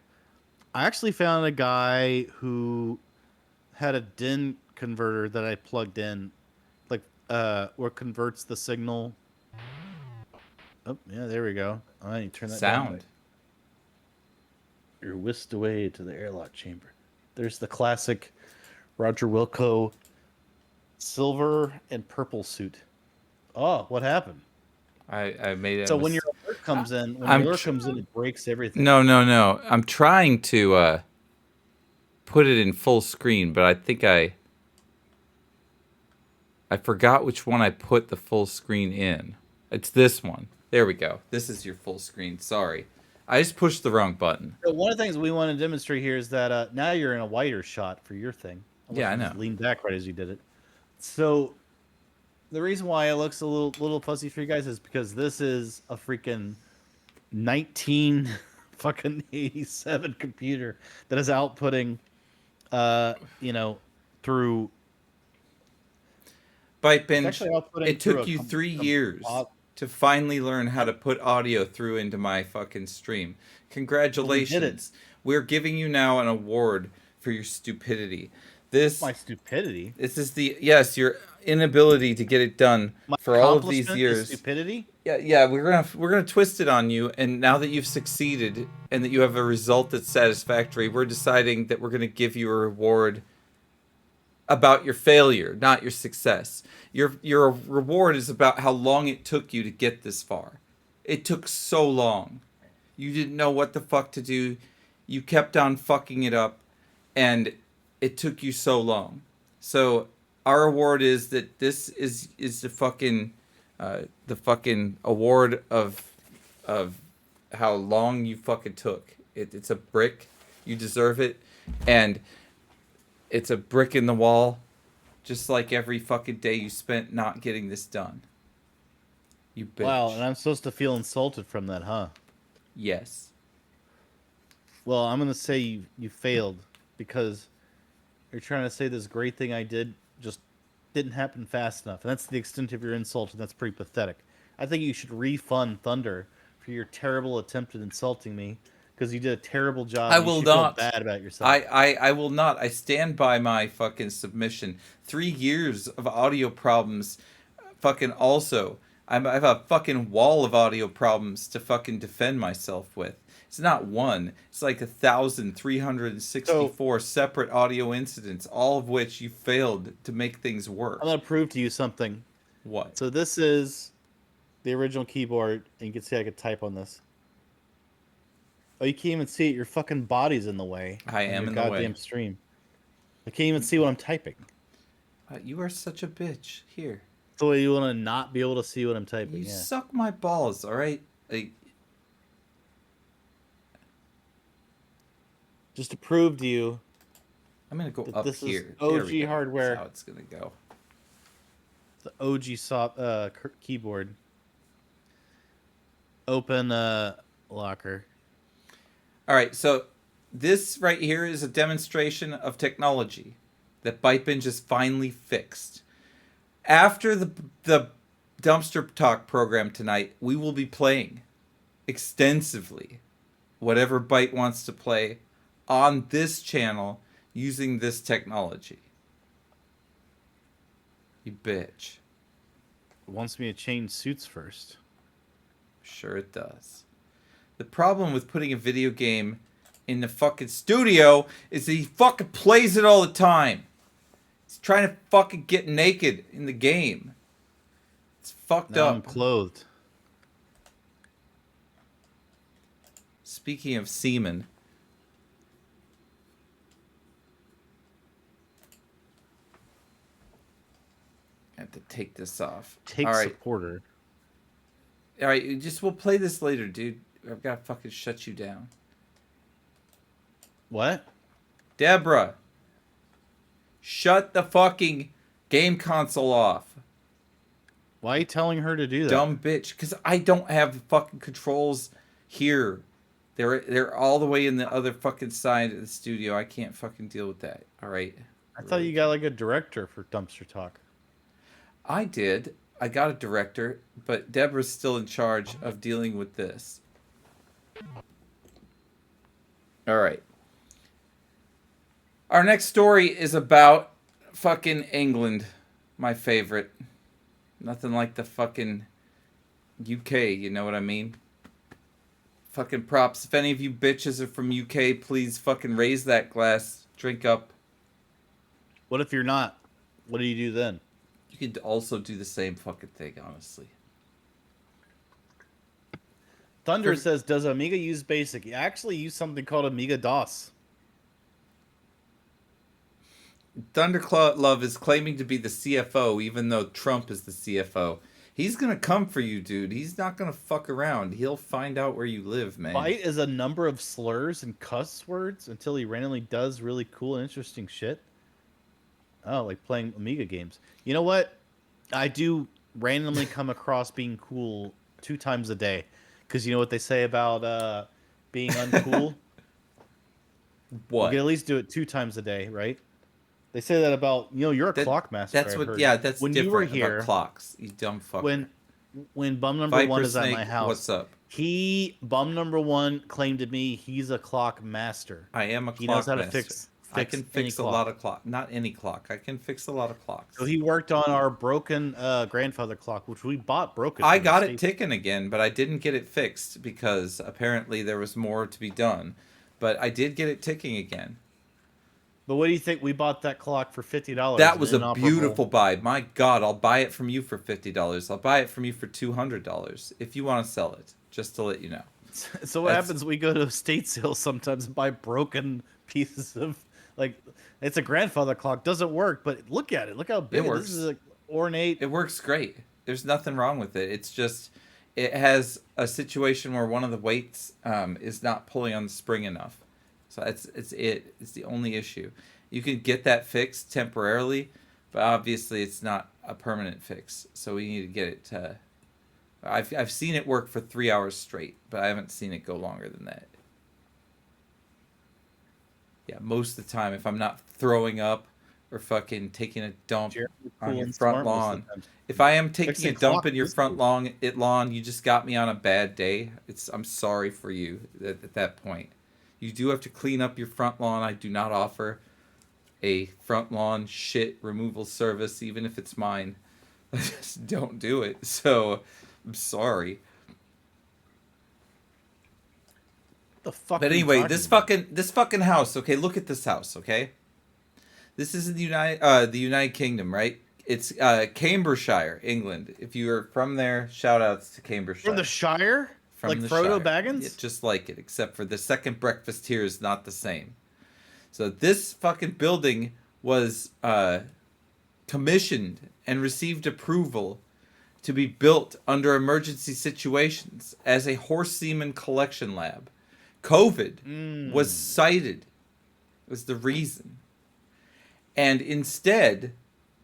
I actually found a guy who had a DIN converter that I plugged in, like where it converts the signal. Oh yeah, there we go. I need to turn that down. sound. You're whisked away to the airlock chamber. There's the classic Roger Wilco silver and purple suit. Oh, what happened? I made it. So when your alert comes in, it breaks everything. No. I'm trying to put it in full screen, but I think I forgot which one I put the full screen in. It's this one. There we go. This is your full screen. Sorry. I just pushed the wrong button. So one of the things we want to demonstrate here is that now you're in a wider shot for your thing. Yeah, I You just know. leaned back right as you did it. So the reason why it looks a little fuzzy for you guys is because this is a freaking 19 fucking 87 computer that is outputting, through. Byte Binge, actually outputting it through took a you com- 3 com- years op- to finally learn how to put audio through into my fucking stream. Congratulations. We're giving you now an award for your stupidity. My stupidity. This is your inability to get it done My for all of these accomplishment is years. stupidity. Yeah, we're gonna twist it on you, and now that you've succeeded and that you have a result that's satisfactory, we're deciding that we're gonna give you a reward about your failure, not your success. Your reward is about how long it took you to get this far. It took so long. You didn't know what the fuck to do. You kept on fucking it up, and it took you so long. So our award is that this is the fucking award of how long you fucking took. It's a brick. You deserve it, and it's a brick in the wall, just like every fucking day you spent not getting this done. You bitch. Wow, and I'm supposed to feel insulted from that, huh? Yes. Well, I'm gonna say you failed because you're trying to say this great thing I did just didn't happen fast enough, and that's the extent of your insult, and that's pretty pathetic. I think you should refund Thunder for your terrible attempt at insulting me because you did a terrible job. I and you will should not. Feel bad about yourself. I will not. I stand by my fucking submission. 3 years of audio problems. Fucking also. I have a fucking wall of audio problems to fucking defend myself with. It's not one. It's like 1,364 separate audio incidents, all of which you failed to make things work. I'm gonna prove to you something. What? So this is the original keyboard, and you can see I could type on this. Oh, you can't even see it. Your fucking body's in the way. I am your in the way. goddamn stream. I can't even see what I'm typing. You are such a bitch. Here. So you want to not be able to see what I'm typing? You Yeah. suck my balls, all right? Just to prove to you, I'm gonna go that up this is here. OG There we go. hardware. That's how it's gonna go. the OG keyboard. Open locker. All right, so this right here is a demonstration of technology that ByteBinge has finally fixed. After the dumpster talk program tonight, we will be playing extensively whatever Byte wants to play on this channel using this technology. You bitch. It wants me to change suits first. Sure it does. The problem with putting a video game in the fucking studio is that he fucking plays it all the time. He's trying to fucking get naked in the game. It's fucked Now up. I'm clothed. Speaking of semen. I have to take this off. Take all right. supporter. All right, we'll play this later, dude. I've got to fucking shut you down. What? Deborah, shut the fucking game console off. Why are you telling her to do that? Dumb bitch. Because I don't have the fucking controls here. They're all the way in the other fucking side of the studio. I can't fucking deal with that. All right. I thought you got like a director for dumpster talk. I did. I got a director, but Deborah's still in charge of dealing with this. All right. Our next story is about fucking England, my favorite. Nothing like the fucking UK, you know what I mean? Fucking props. If any of you bitches are from UK, please fucking raise that glass. Drink up. What if you're not? What do you do then? You could also do the same fucking thing, honestly. Thunder says, does Amiga use BASIC? You actually use something called Amiga DOS. Thunderclaw Love is claiming to be the CFO, even though Trump is the CFO. He's gonna come for you, dude. He's not gonna fuck around. He'll find out where you live, man. Byte is a number of slurs and cuss words until he randomly does really cool and interesting shit. Oh, like playing Amiga games. You know what? I do randomly come across being cool 2 times a day. Because you know what they say about being uncool? What? You can at least do it 2 times a day, right? They say that about, you're a clock master. That's I what. heard. Yeah, that's when different you were here. about clocks. You dumb fucker. When bum number Viper 1 is at Snake, my house, what's up? Bum number 1 claimed to me he's a clock master. I am a clock He knows how to master. fix I can any fix a clock. lot of clock. Not any clock. I can fix a lot of clocks. So he worked on our broken grandfather clock, which we bought broken. I from the got it States. ticking again, but I didn't get it fixed because apparently there was more to be done. But I did get it ticking again. But what do you think? We bought that clock for $50. That was a beautiful buy. My God, I'll buy it from you for $50. I'll buy it from you for $200 if you want to sell it. Just to let you know. So what happens? We go to estate sales sometimes and buy broken pieces of it's a grandfather clock. Doesn't work, but look at it. Look how big It works. This is ornate. It works great. There's nothing wrong with it. It's just it has a situation where one of the weights is not pulling on the spring enough. So it's the only issue. You can get that fixed temporarily, but obviously it's not a permanent fix. So we need to get it to. I've seen it work for 3 hours straight, but I haven't seen it go longer than that. Yeah, most of the time, if I'm not throwing up or fucking taking a dump on your front lawn, if I am taking a dump in your front lawn, you just got me on a bad day. I'm sorry for you at that point. You do have to clean up your front lawn. I do not offer a front lawn shit removal service, even if it's mine. I just don't do it. So I'm sorry. The fuck. But anyway, this fucking house. Okay, look at this house. Okay, this is in the United Kingdom, right? It's Cambridgeshire, England. If you are from there, shout outs to Cambridgeshire. From the Shire? From like the Frodo Shire. Baggins? Yeah, just like it, except for the second breakfast here is not the same. So this fucking building was commissioned and received approval to be built under emergency situations as a horse semen collection lab. COVID was cited was the reason. And instead,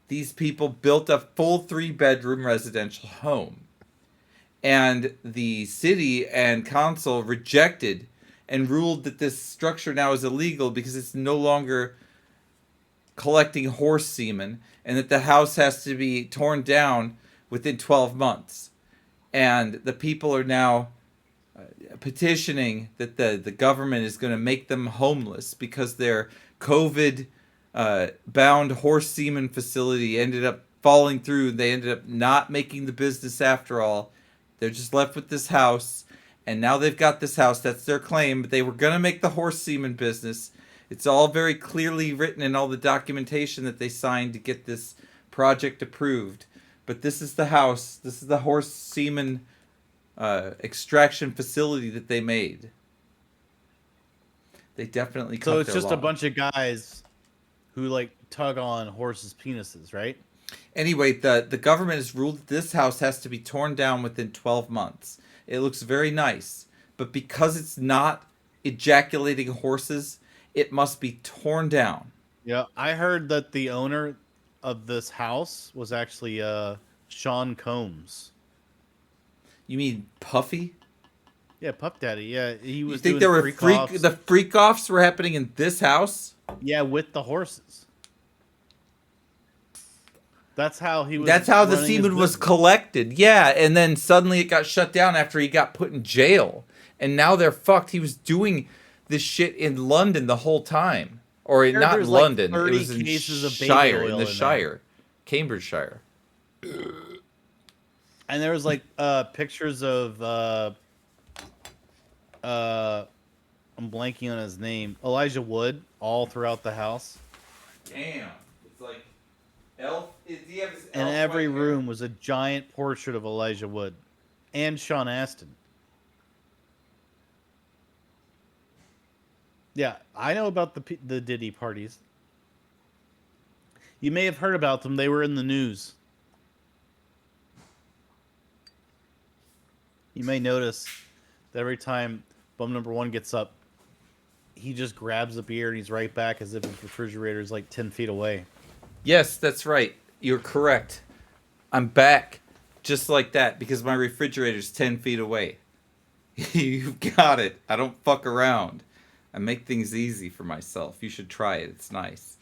these people built a full 3-bedroom residential home. And the city and council rejected and ruled that this structure now is illegal because it's no longer collecting horse semen and that the house has to be torn down within 12 months. And the people are now petitioning that the government is going to make them homeless because their COVID bound horse semen facility ended up falling through. They ended up not making the business after all. They're just left with this house, and now they've got this house. That's their claim, but they were going to make the horse semen business. It's all very clearly written in all the documentation that they signed to get this project approved. But this is the house. This is the horse semen extraction facility that they made. They definitely cut So it's their just a lawn. bunch of guys who tug on horses' penises, right? Anyway, the government has ruled that this house has to be torn down within 12 months. It looks very nice, but because it's not ejaculating horses, it must be torn down. Yeah, I heard that the owner of this house was actually Sean Combs. You mean Puffy? Yeah, Puff Daddy. Yeah, he was. You think doing there were freak-offs. the freak-offs were happening in this house? Yeah, with the horses. That's how he was. That's how the running his semen was business. collected. Yeah, and then suddenly it got shut down after he got put in jail. And now they're fucked. He was doing this shit in London the whole time. Or not in There's like London. It 30 was in cases of baby Shire, oil in the in there. Shire. Cambridgeshire. And there was pictures of I'm blanking on his name, Elijah Wood, all throughout the house. Damn. It's like elf. Does he have his And elf every white hair? room was a giant portrait of Elijah Wood and Sean Astin. Yeah, I know about the Diddy parties. You may have heard about them. They were in the news. You may notice that every time bum number 1 gets up, he just grabs a beer and he's right back as if his refrigerator is like 10 feet away. Yes, that's right. You're correct. I'm back just like that because my refrigerator's 10 feet away. You've got it. I don't fuck around. I make things easy for myself. You should try it. It's nice.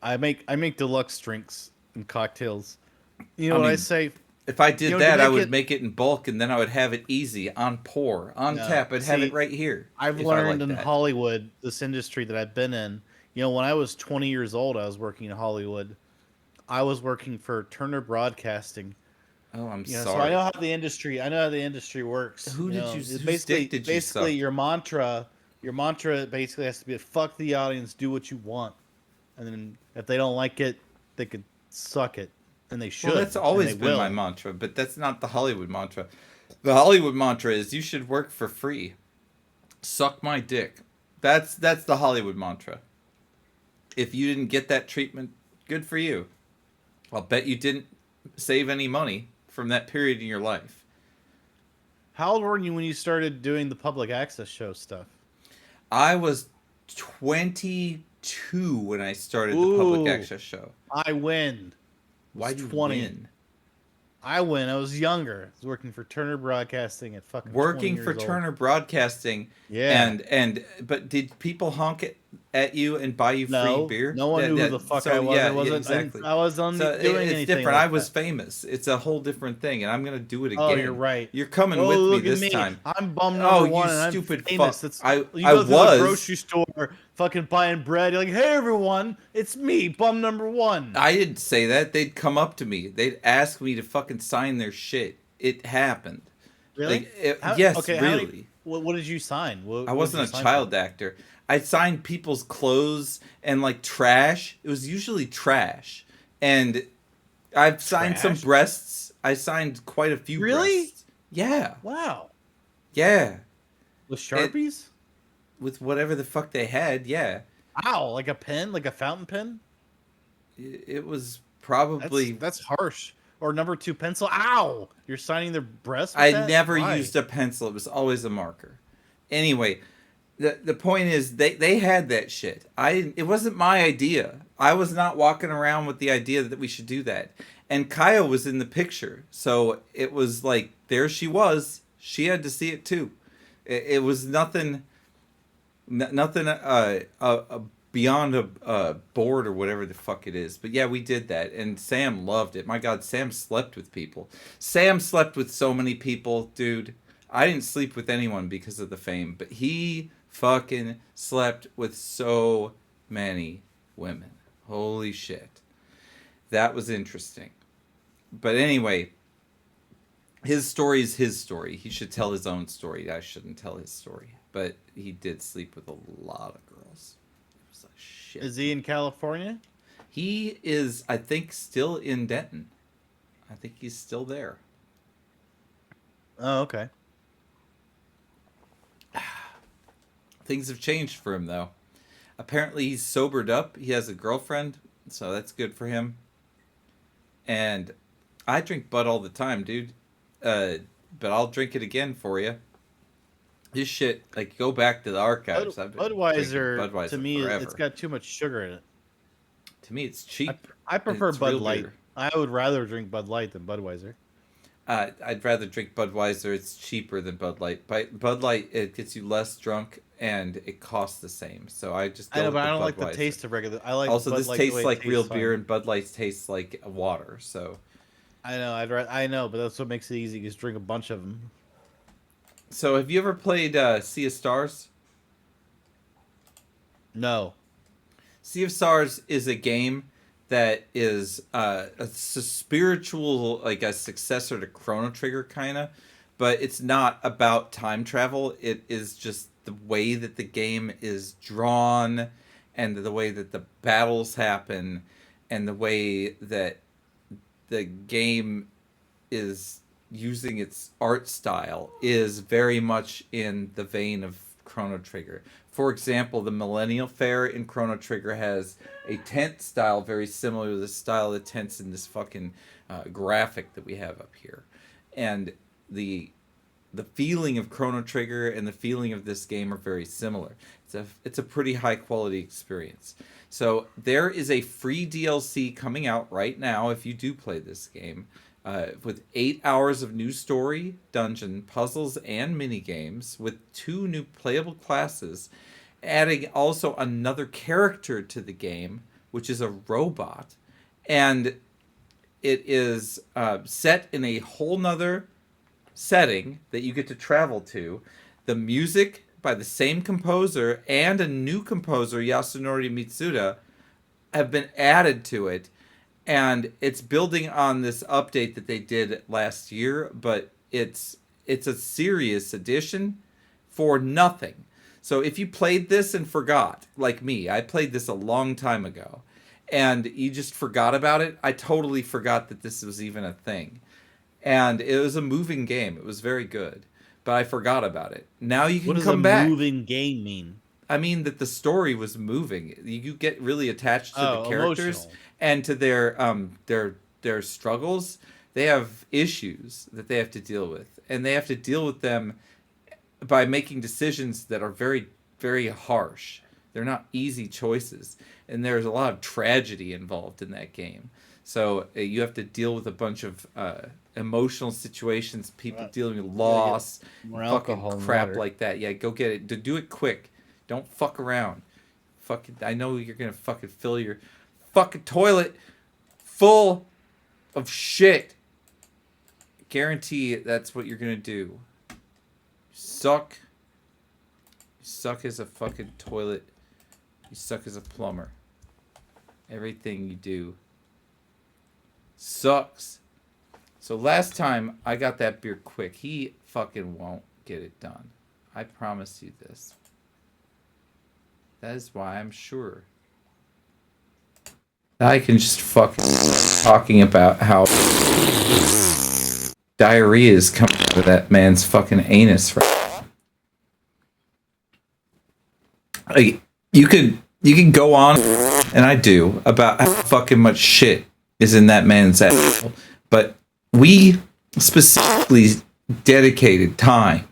I make deluxe drinks and cocktails. You know what I mean, say? If I did You know, that, to I make would it- make it in bulk, and then I would have it easy, on pour, on No, tap. I'd have see, it right here. I've if I learned like in that. Hollywood, this industry that I've been in. You know, when I was 20 years old, I was working in Hollywood. I was working for Turner Broadcasting. Oh, I'm You know, so I sorry. know how the industry works. Who did know. you- It's whose basically dick did you basically suck? your mantra basically has to be fuck the audience, do what you want, and then if they don't like it, they could suck it, and they should. Well, that's and always they been will. my mantra, but that's not the Hollywood mantra. The Hollywood mantra is you should work for free. Suck my dick. That's the Hollywood mantra. If you didn't get that treatment, good for you. I'll bet you didn't save any money from that period in your life. How old were you when you started doing the public access show stuff? I was 22 when I started the public Ooh. access show. I win. Why'd you 20. win? I win. I was younger. I was working for Turner Broadcasting at fucking 20 Working years for old. Turner Broadcasting. Yeah. But did people honk at you and buy you No, free beer? no one knew who the fuck I was. I wasn't- I wasn't doing it's anything different. like I was that. famous. It's a whole different thing, and I'm gonna do it again. Oh, you're right. You're coming Oh, with me look at this me. time. I'm bum Oh, number you 1, and I'm stupid famous. fuck. That's, I you go through was. the grocery store, fucking buying bread. You're like, hey, everyone, it's me, bum number 1. I didn't say that. They'd come up to me. They'd ask me to fucking sign their shit. It happened. Really? Like, yes, okay, really. What did you sign? What I did wasn't you a sign child for? actor. I signed people's clothes and like trash. It was usually trash. And I've signed some Trash? breasts. I signed quite a few Really? breasts. Yeah. Wow. Yeah. With Sharpies? With whatever the fuck they had, yeah. Wow, like a pen? Like a fountain pen? It was probably... That's harsh. Or number 2 pencil. Ow! You're signing their breasts with I that? never Why? used a pencil. It was always a marker. Anyway, the point is they had that shit. It wasn't my idea. I was not walking around with the idea that we should do that. And Kaya was in the picture, so it was like there she was. She had to see it too. It was nothing beyond a board or whatever the fuck it is. But yeah, we did that, and Sam loved it. My God, Sam slept with people. Sam slept with so many people, dude. I didn't sleep with anyone because of the fame, but he fucking slept with so many women. Holy shit. That was interesting. But anyway, his story is his story. He should tell his own story. I shouldn't tell his story. But he did sleep with a lot of girls. It was a shit. Is he in California? He is, I think, still in Denton. I think he's still there. Oh, okay. Things have changed for him, though. Apparently, he's sobered up. He has a girlfriend, so that's good for him. And I drink Bud all the time, dude. But I'll drink it again for you. This shit, like, go back to the archives. I've been Budweiser, drinking Budweiser to me, forever. it's got too much sugar in it. To me, it's cheap. I prefer It's Bud real Light. beer. I would rather drink Bud Light than Budweiser. I'd rather drink Budweiser. It's cheaper than Bud Light. Bud Light, it gets you less drunk, and it costs the same. So I just go I know, with but the I don't like the Budweiser. taste of regular. I like Also, Bud this Light the tastes way it like tastes real fine. beer, and Bud Light tastes like water. So, I know. I know, but that's what makes it easy. Just drink a bunch of them. so have you ever played Sea of Stars? No. Sea of Stars is a game that is a spiritual, like a successor to Chrono Trigger, kind of, but it's not about time travel. It is just the way that the game is drawn, and the way that the battles happen, and the way that the game is using its art style is very much in the vein of Chrono Trigger. For example, the Millennial Fair in Chrono Trigger has a tent style very similar to the style of the tents in this fucking graphic that we have up here. And the feeling of Chrono Trigger and the feeling of this game are very similar. It's a pretty high quality experience. So there is a free DLC coming out right now if you do play this game, with 8 hours of new story, dungeon, puzzles, and mini games, with 2 new playable classes, adding also another character to the game, which is a robot, and it is set in a whole nother setting that you get to travel to. The music by the same composer and a new composer, Yasunori Mitsuda, have been added to it, and it's building on this update that they did last year, but it's a serious addition for nothing. So if you played this and forgot, like me, I played this a long time ago, and you just forgot about it, I totally forgot that this was even a thing. And it was a moving game. It was very good, but I forgot about it. Now you can come back. What does a moving game mean? I mean that the story was moving. You get really attached to the characters emotional. and to their struggles. They have issues that they have to deal with, and they have to deal with them by making decisions that are very, very harsh. They're not easy choices, and there's a lot of tragedy involved in that game. So you have to deal with a bunch of emotional situations, people dealing with loss, more fucking alcohol and crap water. like that. Yeah, go get it. Do it quick. Don't fuck around. Fucking, I know you're gonna fucking fill your fucking toilet full of shit. Guarantee that's what you're gonna do. Suck. You suck as a fucking toilet. You suck as a plumber. Everything you do sucks. So last time I got that beer quick. He fucking won't get it done. I promise you this. That is why I'm sure I can just fucking talking about how diarrhea is coming out of that man's fucking anus right now. Like, you could go on, and I do, about how fucking much shit is in that man's asshole. But we specifically dedicated time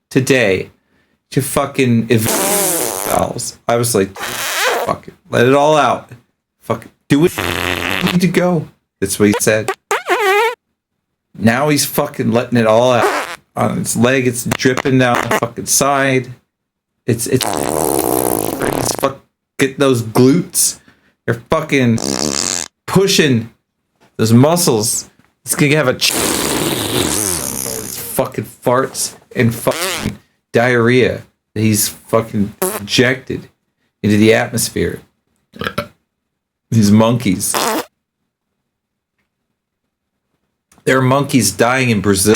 today to fucking valves. I was like, fuck it, let it all out. Fuck it, do it. You need to go. That's what he said. Now he's fucking letting it all out on his leg. It's dripping down the fucking side. It's he's fuck. Get those glutes. They're fucking pushing those muscles. It's gonna have a fucking farts and fucking diarrhea that he's fucking injected into the atmosphere. These monkeys. There are monkeys dying in Brazil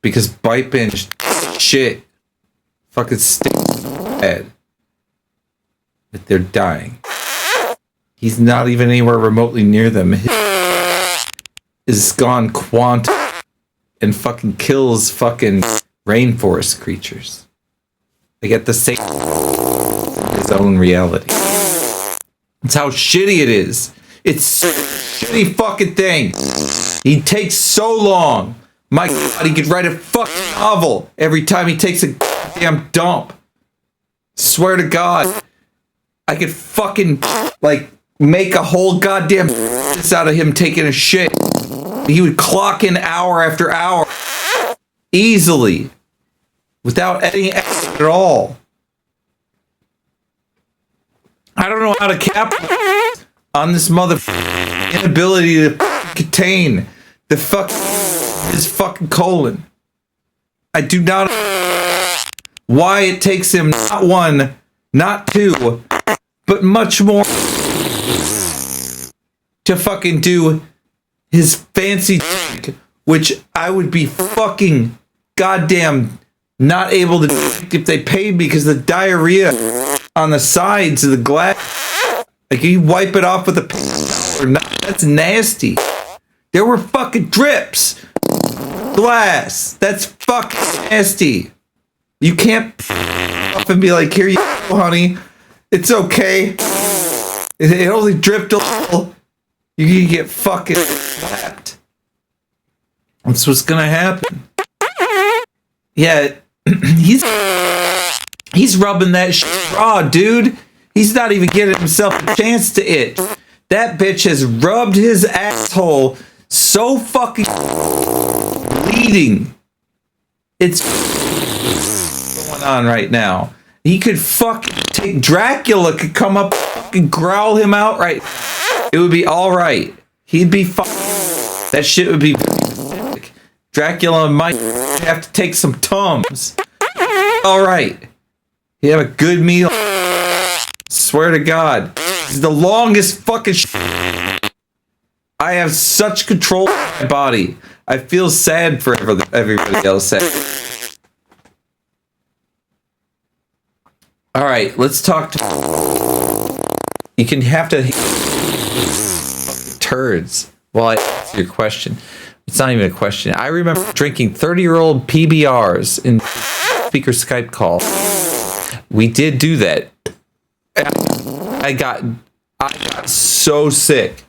because bite binge shit fucking stinks bad that they're dying. He's not even anywhere remotely near them. His is gone quantum and fucking kills fucking rainforest creatures. They get the same his own reality. It's how shitty it is. It's a shitty fucking thing. He takes so long. My God, he could write a fucking novel every time he takes a goddamn dump. Swear to God, I could fucking like make a whole goddamn out of him taking a shit. He would clock in hour after hour easily without any effort at all. I don't know how to capitalize on this motherfucking inability to contain the his fucking colon. I do not know why it takes him not one, not two, but much more to fucking do his fancy drink, which I would be fucking goddamn not able to drink if they paid me because the diarrhea on the sides of the glass. Like, you wipe it off with a paper or not. That's nasty. There were fucking drips. Glass. That's fucking nasty. You can't up and be like, here you go, honey. It's okay. It only dripped a little. You can get fucking slapped. That's what's gonna happen. Yeah, he's rubbing that shit raw, dude. He's not even giving himself a chance to itch. That bitch has rubbed his asshole so fucking bleeding. It's going on right now. He could fucking take Dracula could come up and growl him out right. It would be all right. He'd be fine. That shit would be. Dracula might have to take some Tums. All right. He have a good meal. Swear to God, it's the longest fucking. I have such control of my body. I feel sad for everybody else. All right, let's talk to. You can have to turds while I answer your question. It's not even a question. I remember drinking 30-year-old PBRs in speaker Skype call. We did do that. I got so sick.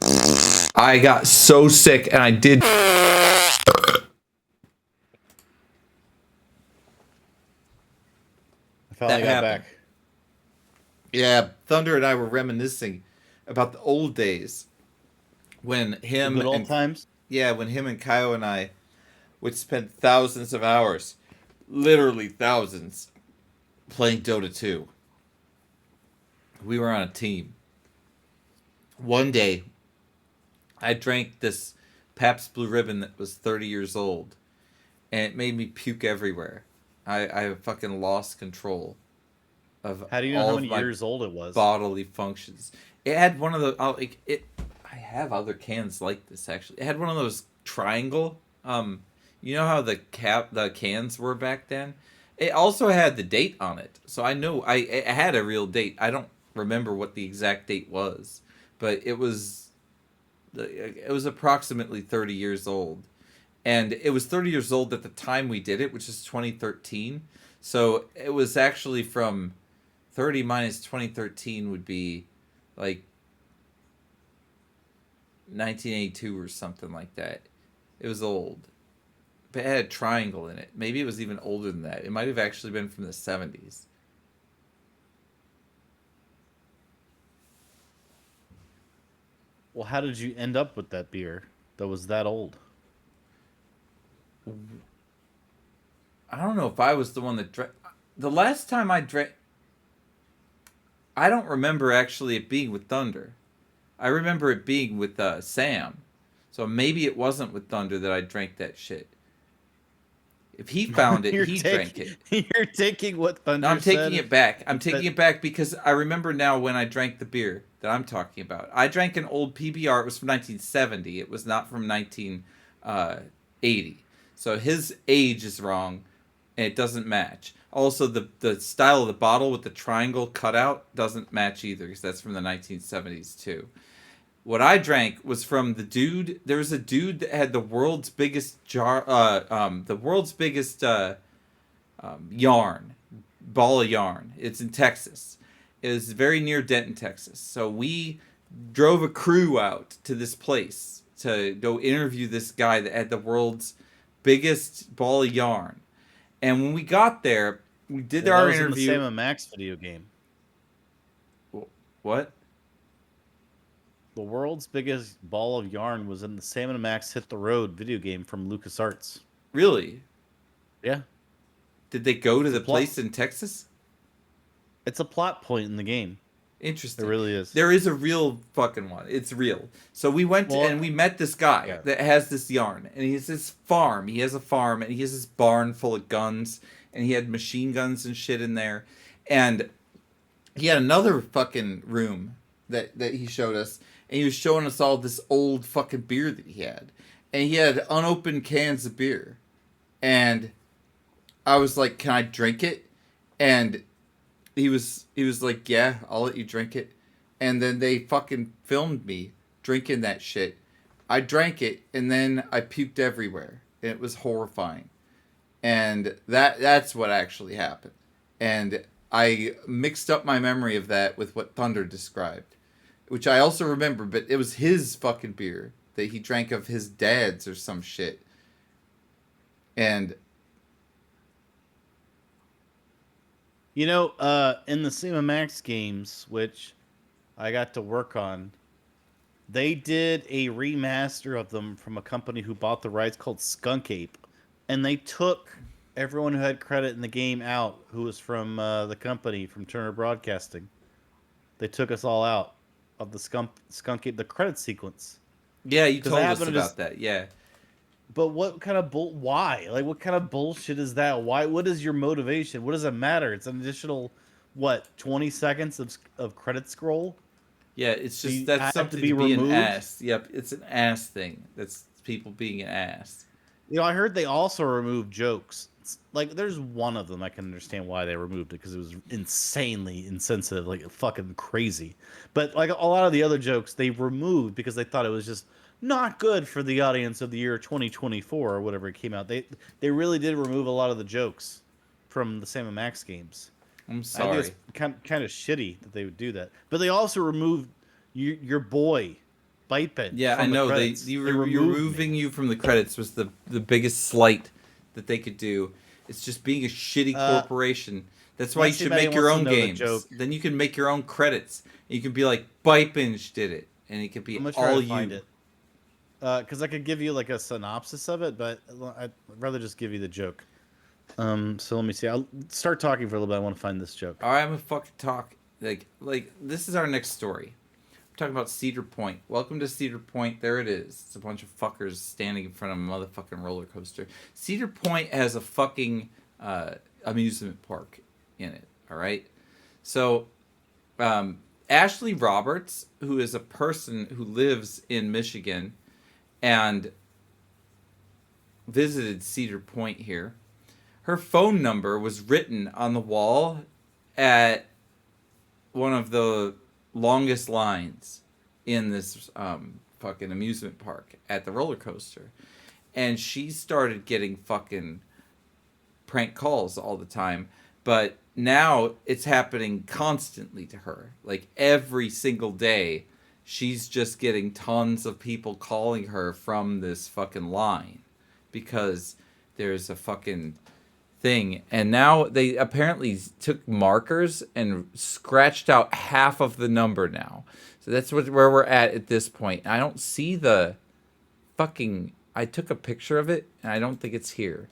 I got so sick, and I did. I finally got back. Yeah, Thunder and I were reminiscing about the old days when him Good old and times. yeah, when him and Kyle and I would spend thousands of hours, literally thousands, playing Dota 2. We were on a team. One day, I drank this Pabst Blue Ribbon that was 30 years old, and it made me puke everywhere. I fucking lost control of How do you know all how of many my years old it was? bodily functions. It had one of the I have other cans like this actually. It had one of those triangle. You know how the cans were back then. It also had the date on it, so I know it had a real date. I don't remember what the exact date was, but it was approximately 30 years old, and it was 30 years old at the time we did it, which is 2013. So it was actually from 30 minus 2013 would be like 1982 or something like that. It was old. But it had a triangle in it. Maybe it was even older than that. It might have actually been from the 70s. Well, how did you end up with that beer that was that old? I don't know if I was the one that drank. The last time I drank, I don't remember actually it being with Thunder. I remember it being with Sam. So maybe it wasn't with Thunder that I drank that shit. If he found it, he drank it. You're taking what Thunder No, I'm taking said. it back. I'm taking it back because I remember now when I drank the beer that I'm talking about. I drank an old PBR. It was from 1970. It was not from 1980. So his age is wrong, and it doesn't match. Also, the style of the bottle with the triangle cutout doesn't match either because that's from the 1970s too. What I drank was from the dude. There was a dude that had the world's biggest jar, the world's biggest yarn, ball of yarn. It's in Texas. It was very near Denton, Texas. So we drove a crew out to this place to go interview this guy that had the world's biggest ball of yarn. And when we got there, we did our that was interview. in the Sam & Max video game. What? The world's biggest ball of yarn was in the Sam & Max Hit the Road video game from LucasArts. Really? Yeah. Did they go to the plot. place in Texas? It's a plot point in the game. Interesting. It really is. There is a real fucking one. It's real. So we went and we met this guy that has this yarn, and he has this farm. He has a farm, and he has this barn full of guns, and he had machine guns and shit in there, and he had another fucking room that he showed us, and he was showing us all this old fucking beer that he had, and he had unopened cans of beer, and I was like, "Can I drink it?" And he was like, "Yeah, I'll let you drink it." And then they fucking filmed me drinking that shit. I drank it, and then I puked everywhere. It was horrifying. And that's what actually happened. And I mixed up my memory of that with what Thunder described, which I also remember, but it was his fucking beer that he drank of his dad's or some shit. And You know, in the Sema Max games, which I got to work on, they did a remaster of them from a company who bought the rights called Skunk Ape, and they took everyone who had credit in the game out, who was from the company from Turner Broadcasting. They took us all out of the Skunk Ape, the credit sequence. yeah, you 'Cause told I us happen to about just- that. Yeah. But what kind of why? Like, what kind of bullshit is that? Why? What is your motivation? What does it matter? It's an additional, what, 20 seconds of credit scroll? Yeah, it's So just you that's have to something be to be an removed? ass. Yep, it's an ass thing. That's people being an ass. You know, I heard they also removed jokes. Like, there's one of them I can understand why they removed it, because it was insanely insensitive, like fucking crazy. But like a lot of the other jokes, they removed because they thought it was just not good for the audience of the year 2024 or whatever it came out. They really did remove a lot of the jokes from the Sam & Max games. I'm I think sorry. it's kind of shitty that they would do that. But they also removed your boy, BYTE. Yeah, I from the know. credits. You're removed me. removing you from the credits was the biggest slight that they could do. It's just being a shitty corporation. That's why you let's see should if make your anyone own wants to know the games. joke. Then you can make your own credits. And you can be like, Bite Binge did it. And it could be I'm gonna try all to find you. it. Because I could give you like a synopsis of it, but I'd rather just give you the joke. So let me see. I'll start talking for a little bit. I want to find this joke. All right, I'm gonna fucking talk. Like this is our next story. I'm talking about Cedar Point. Welcome to Cedar Point. There it is. It's a bunch of fuckers standing in front of a motherfucking roller coaster. Cedar Point has a fucking amusement park in it. All right. So, Ashley Roberts, who is a person who lives in Michigan, and visited Cedar Point here. Her phone number was written on the wall at one of the longest lines in this fucking amusement park at the roller coaster. And she started getting fucking prank calls all the time. But now it's happening constantly to her. Like every single day, she's just getting tons of people calling her from this fucking line because there's a fucking thing. And now they apparently took markers and scratched out half of the number now. So that's where we're at this point. I don't see the fucking... I took a picture of it, and I don't think it's here.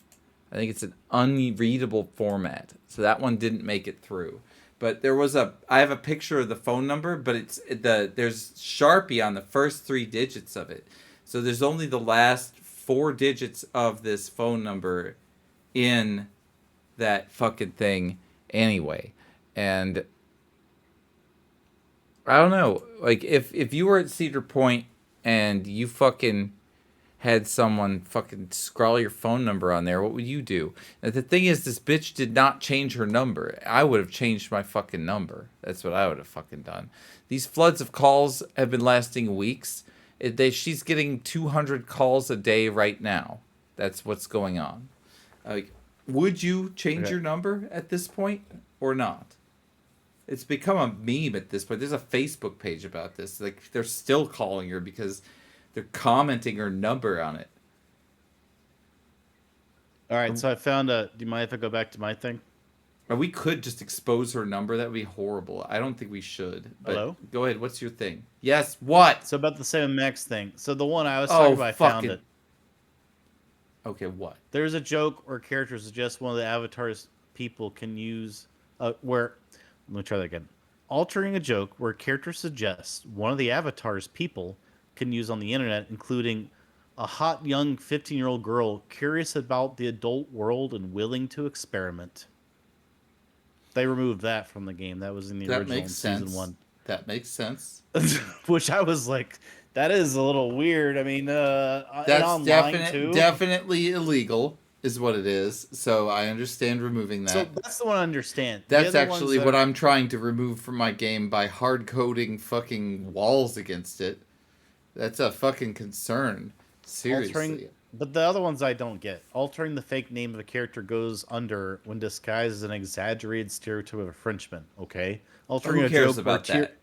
I think it's an unreadable format. So that one didn't make it through. But there was I have a picture of the phone number, but there's Sharpie on the first 3 digits of it. So there's only the last 4 digits of this phone number in that fucking thing anyway. And I don't know. Like if you were at Cedar Point and you fucking had someone fucking scrawl your phone number on there, what would you do? And the thing is, this bitch did not change her number. I would have changed my fucking number. That's what I would have fucking done. These floods of calls have been lasting weeks. She's getting 200 calls a day right now. That's what's going on. Like, would you change your number at this point or not? It's become a meme at this point. There's a Facebook page about this. Like, they're still calling her because they're commenting her number on it. All right, so I found do you mind if I go back to my thing? Or we could just expose her number. That would be horrible. I don't think we should. But Hello? go ahead. What's your thing? Yes, what? So about the Sam & Max thing. So the one I was talking about, I found fucking... it. Okay, what? There's a joke where characters suggest one of the avatars people can use, let me try that again. Altering a joke where characters suggest one of the avatars people can use on the internet, including a hot young 15-year-old girl curious about the adult world and willing to experiment. They removed that from the game. That was in the original season 1. That makes sense. Which I was like, that is a little weird. I mean, that's online too. Definitely illegal, is what it is. So I understand removing that. So that's the one I understand. That's actually what I'm trying to remove from my game by hard coding fucking walls against it. That's a fucking concern. Seriously. But the other ones I don't get. Altering the fake name of a character goes under when disguised as an exaggerated stereotype of a Frenchman. Okay. Altering Who cares about that?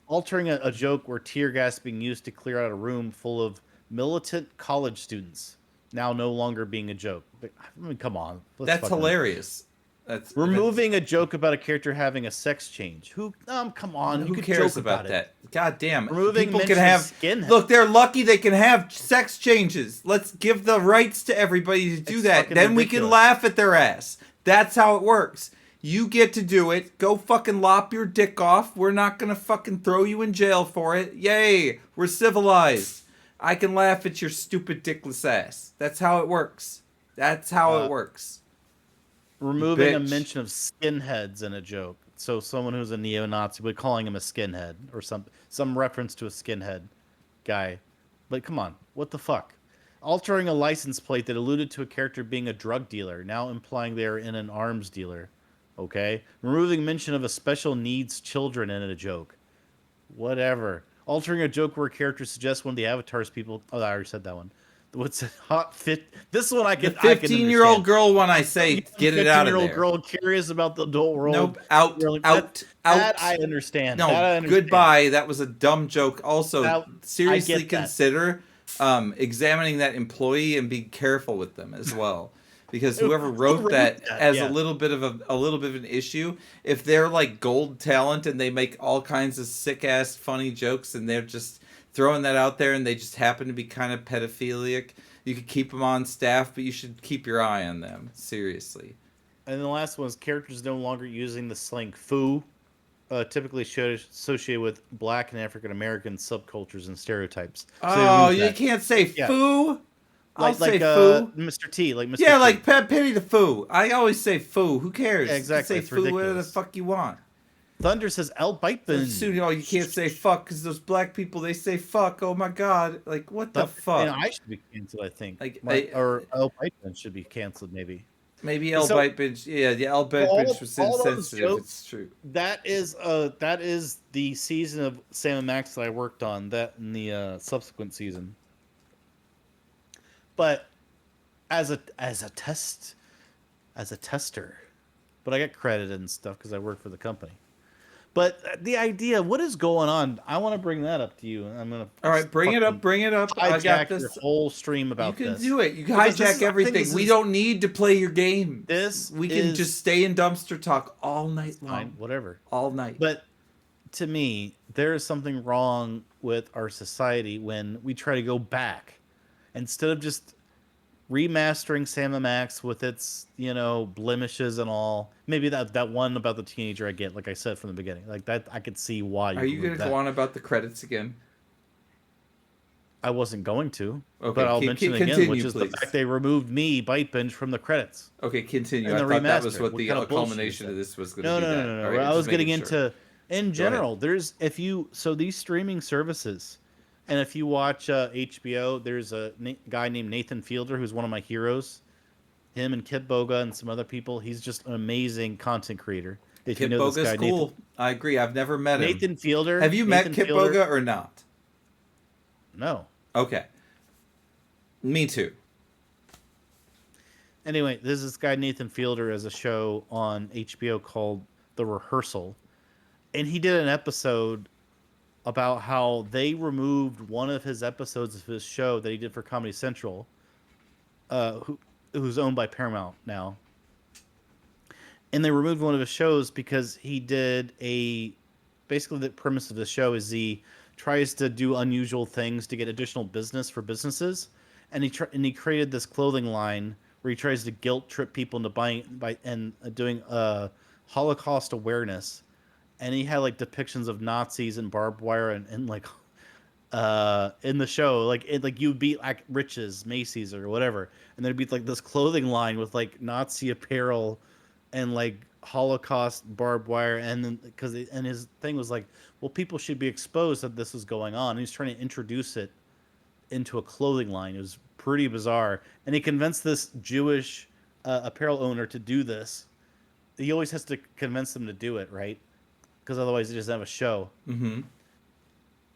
Altering a joke where tear gas being used to clear out a room full of militant college students. now no longer being a joke. But, I mean, come on. That's hilarious. That's removing a joke about a character having a sex change. Come on. Who could cares joke about that? God damn. Removing people can mention of have skinhead. Look, they're lucky they can have sex changes. Let's give the rights to everybody to do It's that. fucking Then we ridiculous. can laugh at their ass. That's how it works. You get to do it. Go fucking lop your dick off. We're not gonna fucking throw you in jail for it. Yay. We're civilized. I can laugh at your stupid dickless ass. That's how it works. That's how it works. Removing a bitch. mention of skinheads in a joke. So someone who's a neo-Nazi, we're calling him a skinhead or some reference to a skinhead guy. But come on, what the fuck? Altering a license plate that alluded to a character being a drug dealer, now implying they are in an arms dealer. Okay? Removing mention of a special needs children in a joke. Whatever. Altering a joke where a character suggests one of the avatars people... Oh, I already said that one. What's a hot fit? This one I can. The 15-year-old girl one, I say, get it out of there. 15-year-old girl curious about the adult world. Nope, out. That I understand. No, that I understand. goodbye. That was a dumb joke. Also, Now, seriously I get that. consider examining that employee and be careful with them as well. Because whoever wrote that has a little bit of an issue. If they're like gold talent and they make all kinds of sick ass funny jokes and they're just throwing that out there and they just happen to be kind of pedophilic, you could keep them on staff, but you should keep your eye on them. Seriously. And the last one is characters no longer using the slang "foo," typically associated with Black and African American subcultures and stereotypes. So Oh, you can't say foo. I'll say foo. Mr. T, like Mr. Yeah, T. like Penny the foo. I always say foo. Who cares? Yeah, exactly. You It's say foo whatever the ridiculous. fuck you want. Thunder says "El Bite." Oh, you can't say fuck because those black people, they say fuck. Oh my god. Like, what the fuck? And I should be canceled, I think. Like, or El Bite should be canceled, maybe. Maybe El So- Bite Bitch. Yeah, the El Bite Bitch was all those insensitive. jokes- It's true. That is the season of Sam and Max that I worked on. That in the subsequent season. But as a tester, but I get credited and stuff because I work for the company. But the idea, what is going on? I want to bring that up to you. I'm gonna. All right, bring it up. Bring it up. I got Hijack your this. whole stream about You can this. do it. You can Because this hijack is- I think everything. this We is- don't need to play your game. We can is- just stay in dumpster talk all night long. Fine, whatever. All night. But to me, there is something wrong with our society when we try to go back instead of just remastering Sam and Max with its, blemishes and all. Maybe that one about the teenager I get, like I said from the beginning, like that I could see why. Are you going to that. go on about the credits again? I wasn't going to, Okay, but I'll mention it again, continue, which is please. the fact they removed me, Bite Binge, from the credits. Okay, continue. And I the thought that was remaster. what What the kind of bullshit culmination is of that? this was going to No, be. no. All right, I was just getting making sure. into, in general, there's so these streaming services, and if you watch HBO, there's a guy named Nathan Fielder who's one of my heroes. Him and Kip Boga and some other people. He's just an amazing content creator. If Kip you know this Boga's guy, cool. I agree. I've never met him. Nathan Fielder. Have you met Nathan Kip Fielder? Boga or not? No. Okay. Me too. Anyway, there's this guy Nathan Fielder has a show on HBO called The Rehearsal, and he did an episode about how they removed one of his episodes of his show that he did for Comedy Central, who's owned by Paramount now. And they removed one of his shows because he did basically the premise of the show is he tries to do unusual things to get additional business for businesses, and he created this clothing line where he tries to guilt trip people into buying doing Holocaust awareness, and he had like depictions of Nazis and barbed wire and like in the show, like you'd be like Rich's, Macy's or whatever, and there'd be like this clothing line with like Nazi apparel and like Holocaust barbed wire, and then and his thing was like, well, people should be exposed that this was going on. And he's trying to introduce it into a clothing line. It was pretty bizarre, and he convinced this Jewish apparel owner to do this. He always has to convince them to do it, right? Because otherwise he doesn't have a show. Mm-hmm.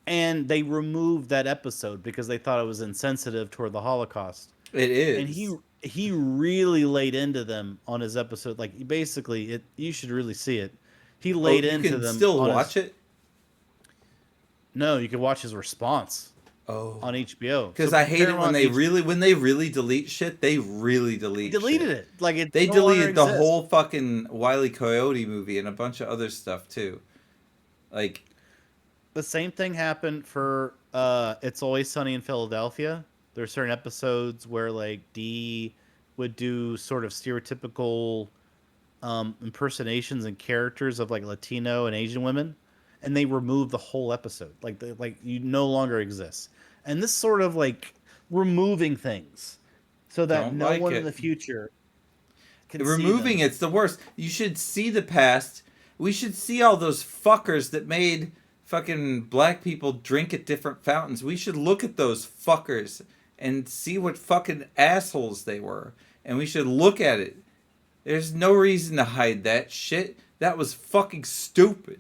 And they removed that episode because they thought it was insensitive toward the Holocaust. It is. And he really laid into them on his episode. Like basically, you should really see it. He laid into them. You can still watch it. No, you can watch his response. on HBO. Because So I hate it when Paramount they really delete shit. They really delete. deleted shit. it. Like it. They no longer deleted the exists. whole fucking Wile E. Coyote movie and a bunch of other stuff too. Like, The same thing happened for It's Always Sunny in Philadelphia. There are certain episodes where like Dee would do sort of stereotypical impersonations and characters of like Latino and Asian women, and they removed the whole episode. Like you no longer exist. And this sort of like removing things so that Don't no like one it. in the future can see removing them. it's the worst. You should see the past. We should see all those fuckers that made fucking black people drink at different fountains. We should look at those fuckers and see what fucking assholes they were. And we should look at it. There's no reason to hide that shit. That was fucking stupid.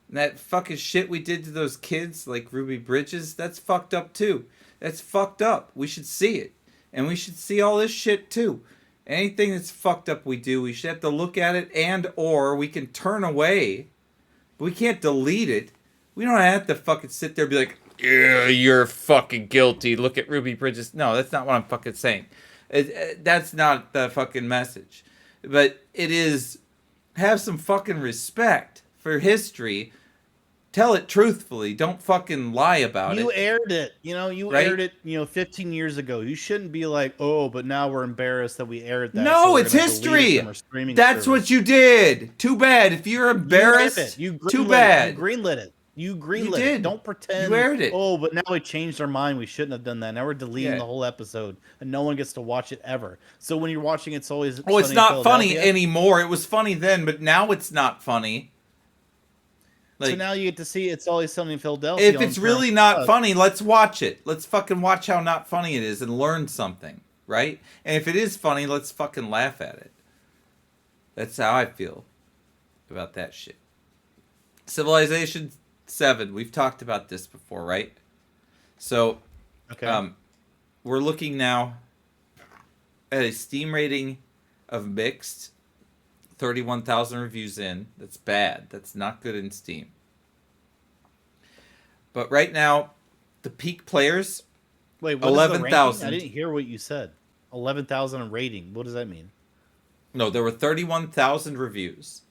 And that fucking shit we did to those kids, like Ruby Bridges, that's fucked up too. That's fucked up. We should see it. And we should see all this shit too. Anything that's fucked up we do, we should have to look at it, and or we can turn away. But we can't delete it. We don't have to fucking sit there and be like, yeah, you're fucking guilty. Look at Ruby Bridges. No, that's not what I'm fucking saying. That's not the fucking message. But it is, have some fucking respect for history. Tell it truthfully. Don't fucking lie about it. You aired it. You know, you Right? aired it, 15 years ago. You shouldn't be like, oh, but now we're embarrassed that we aired that. No, so we're it's gonna delete history. it from our streaming That's service." what you did. Too bad. If you're embarrassed, You too greenlit bad. it. You greenlit it. You greenlit did. it. Don't pretend. You aired it. Oh, but now we changed our mind. We shouldn't have done that. Now we're deleting Yeah. the whole episode, and no one gets to watch it ever. So when you're watching, it's always Oh, it's Sunny in not funny Philadelphia. anymore. It was funny then, but now it's not funny. So Like, now you get to see It's Always Sunny in Philadelphia. if on it's really Paramount not Plus. funny, let's watch it. Let's fucking watch how not funny it is and learn something, right? And if it is funny, let's fucking laugh at it. That's how I feel about that shit. Civilization 7. We've talked about this before, right? So, Okay. we're looking now at a Steam rating of mixed. 31,000 reviews in. That's bad. That's not good in Steam. But right now, the peak players, Wait, what is the rating? 11,000. I didn't hear what you said. 11,000 rating. What does that mean? no, there were 31,000 reviews.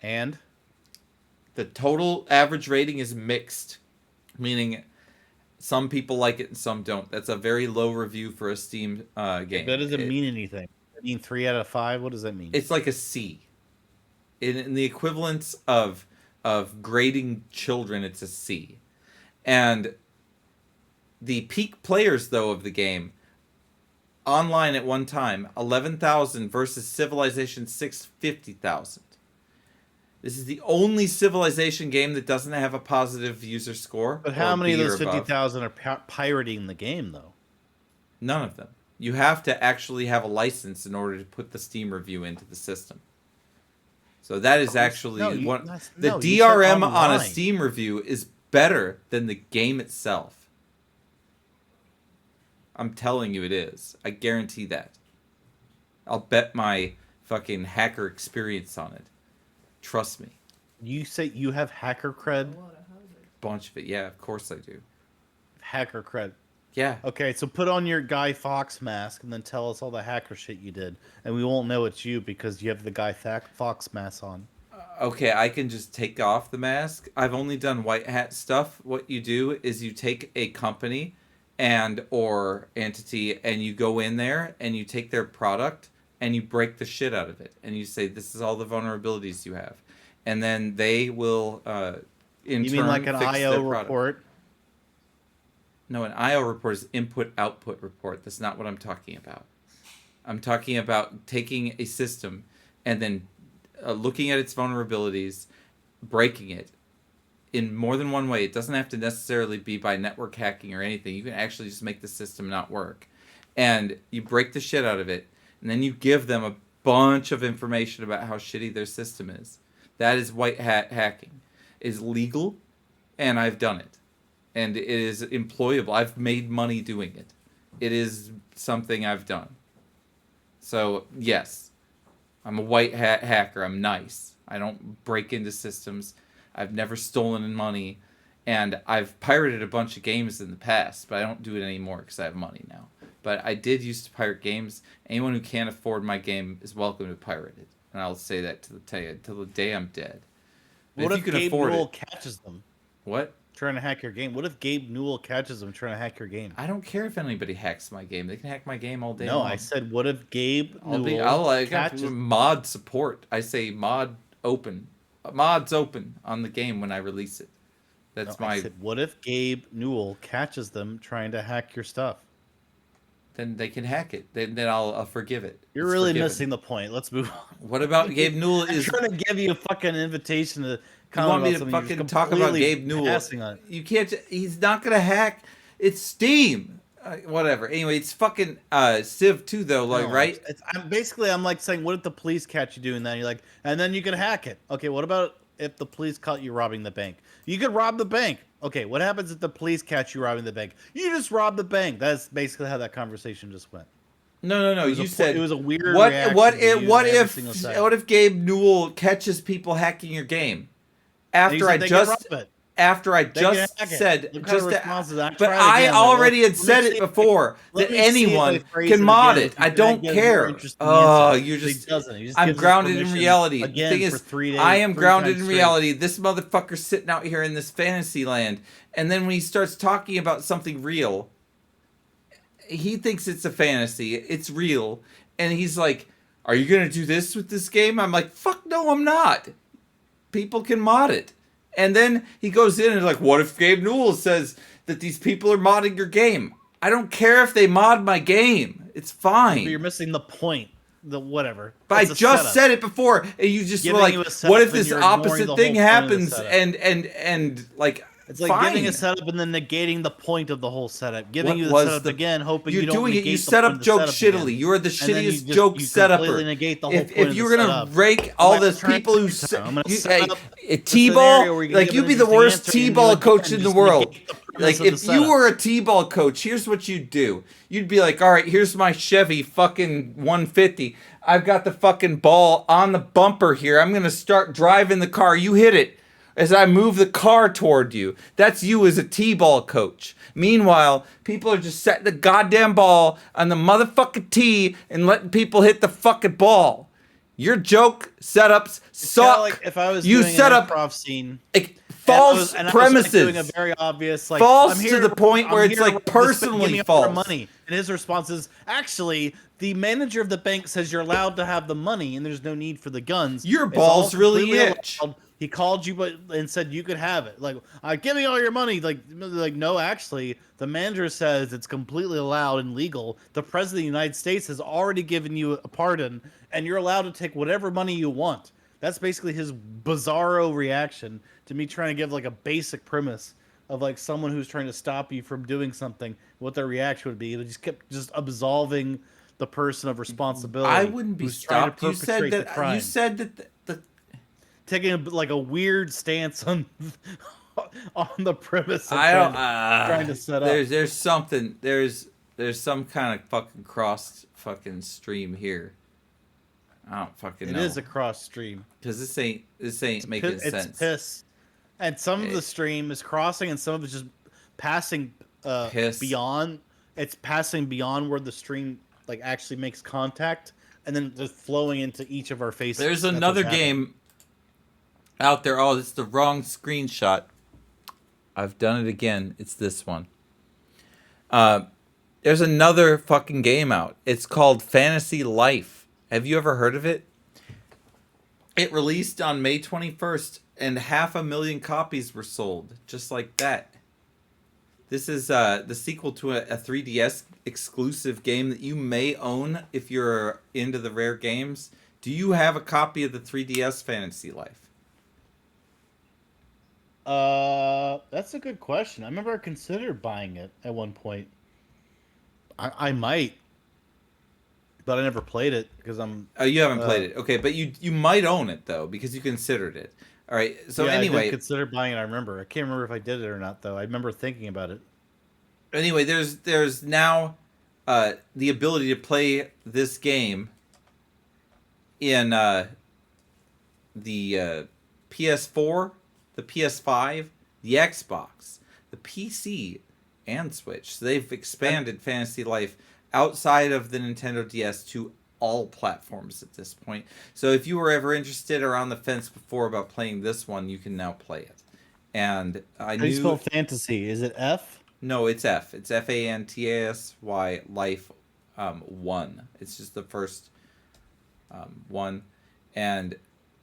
And The total average rating is mixed, meaning some people like it and some don't. That's a very low review for a Steam game. that doesn't mean anything. Does it mean 3 out of 5? What does that mean? It's like a C. In the equivalence of grading children, it's a C. And the peak players, though, of the game, online at one time, 11,000 versus Civilization 6, 50,000. This is the only Civilization game that doesn't have a positive user score. But how or many of B or those above. 50,000 are pirating the game, though? None of them. You have to actually have a license in order to put the Steam review into the system. So that is actually No, you- one. that's- The no, you said DRM on a online. Steam review is better than the game itself. I'm telling you, it is. I guarantee that. I'll bet my fucking hacker experience on it. Trust me. You say you have hacker cred? Bunch of it. Yeah, of course I do. Hacker cred. Yeah. Okay, so put on your Guy Fawkes mask and then tell us all the hacker shit you did. And we won't know it's you because you have the Guy Fawkes mask on. Okay, I can just take off the mask. I've only done white hat stuff. What you do is you take a company and or entity and you go in there and you take their product and you break the shit out of it and you say this is all the vulnerabilities you have, and then they will in You turn mean like an fix IO their product. report? No, an IO report is input output report. That's not what I'm talking about. I'm talking about taking a system and then looking at its vulnerabilities, breaking it in more than one way. It doesn't have to necessarily be by network hacking or anything. You can actually just make the system not work. And you break the shit out of it, and then you give them a bunch of information about how shitty their system is. That is white hat hacking. It is legal, and I've done it. And it is employable. I've made money doing it. It is something I've done. So, yes, I'm a white hat hacker. I'm nice. I don't break into systems. I've never stolen money. And I've pirated a bunch of games in the past, but I don't do it anymore because I have money now. But I did used to pirate games. Anyone who can't afford my game is welcome to pirate it. And I'll say that till the day I'm dead. But What if if you can Gabe afford Newell it, catches them what? trying to hack your game? What if Gabe Newell catches them trying to hack your game? I don't care if anybody hacks my game. They can hack my game all day No, long. I said, what if Gabe Newell I'll catches? mod support. I say mod open. Mods open on the game when I release it. That's No, my. I said, what if Gabe Newell catches them trying to hack your stuff? Then they can hack it. Then I'll forgive it. You're It's really forgiven. missing the point. Let's move on. What about Gabe Newell? I'm Is trying to give you a fucking invitation to you comment want me about to something you're fucking just talk about completely Gabe Newell? passing on. You can't. He's not gonna hack. It's Steam. Whatever. Anyway, it's fucking Civ 2 though. Like, No, right? I'm like saying, what if the police catch you doing that? And you're like, and then you can hack it. Okay, what about if the police caught you robbing the bank? You could rob the bank. Okay, what happens if the police catch you robbing the bank? You just rob the bank. That's basically how that conversation just went. No. was You a said it was a weird What? reaction What? to If, use what every single if? second. What if Gabe Newell catches people hacking your game? And you After said I they can just rob it. after I They can just hack it. said What kind just of to- response is that? but Try it I again. already had Let me said see it if- before let that me see if I anyone phrase can it mod again. it. I If don't that gives more care. interesting Oh, answer. you're But he just. doesn't. He just I'm gives us grounded in permission reality. The again thing for is, 3 days, I am 3 grounded times in straight. reality. This motherfucker's sitting out here in this fantasy land, and then when he starts talking about something real, he thinks it's a fantasy. It's real, and he's like, "Are you gonna do this with this game?" I'm like, "Fuck no, I'm not." People can mod it. And then he goes in and like, what if Gabe Newell says that these people are modding your game? I don't care if they mod my game. It's But fine. you're missing the point. The whatever. But I It's a just setup. said it before, and you just Giving were like, you a what setup if and this you're ignoring opposite the thing whole point of the happens? setup. And like, It's like fine. giving a setup and then negating the point of the whole setup. Giving What you the was setup the- again, hoping You're you don't doing it. negate You the set point up of the jokes setup shittily. again. You are the And then you shittiest just- joke you setuper. completely negate the whole If point of you the were gonna setup. rake all I'm those trying people who to say, I'm gonna you, set hey, up a a T-ball, scenario where you like give you'd an be the interesting worst answer and you T-ball again coach in the just world. negate the premise Like of the if you setup. were a T-ball coach, here's what you'd do. You'd be like, all right, here's my Chevy fucking 150. I've got the fucking ball on the bumper here. I'm gonna start driving the car. You hit it as I move the car toward you. That's you as a T-ball coach. Meanwhile, people are just setting the goddamn ball on the motherfucking tee and letting people hit the fucking ball. Your joke setups It's suck. kinda like if I was You doing set an up improv scene. like, and false I was, premises. like, doing a very obvious, like, False I'm to here the point where I'm it's, here like, to rob this bank, personally give me all your false. money. And his response is, actually, the manager of the bank says you're allowed to have the money and there's no need for the guns. Your It's all balls really completely itch. allowed. He called you and said you could have it. Like, give me all your money. Like, no, actually, the manager says it's completely allowed and legal. The president of the United States has already given you a pardon, and you're allowed to take whatever money you want. That's basically his bizarro reaction to me trying to give like a basic premise of like someone who's trying to stop you from doing something. What their reaction would be. They just kept just absolving the person of responsibility. I wouldn't be who's trying to stopped. You said perpetrate the that. crime. You said that the Taking like a weird stance on on the premise. Of I don't. trying to set up. There's something. There's some kind of fucking cross fucking stream here. I don't fucking It know. is a cross stream. Because this ain't making It's sense. piss, and some of the It- stream is crossing, and some of it's just passing Piss. beyond. It's passing beyond where the stream like actually makes contact, and then just flowing into each of our faces. There's That's another what's happening. game out there. Oh, it's the wrong screenshot. I've done it again. It's this one. There's another fucking game out. It's called Fantasy Life. Have you ever heard of it? It released on May 21st, and 500,000 copies were sold. Just like that. This is the sequel to a 3DS exclusive game that you may own if you're into the rare games. Do you have a copy of the 3DS Fantasy Life? That's a good question. I remember I considered buying it at one point. I might, but I never played it because I'm. Oh, you haven't played it. Okay, but you might own it though because you considered it. All right. So yeah, anyway, I did consider buying it. I remember. I can't remember if I did it or not though. I remember thinking about it. anyway, there's now the ability to play this game in the PS4, the PS5, the Xbox, the PC, and Switch. So they've expanded Fantasy Life outside of the Nintendo DS to all platforms at this point. So if you were ever interested or on the fence before about playing this one, you can now play it. And I How do you spell knew fantasy? Is it F? no, it's F. It's FANTASY Life 1. It's just the first one, and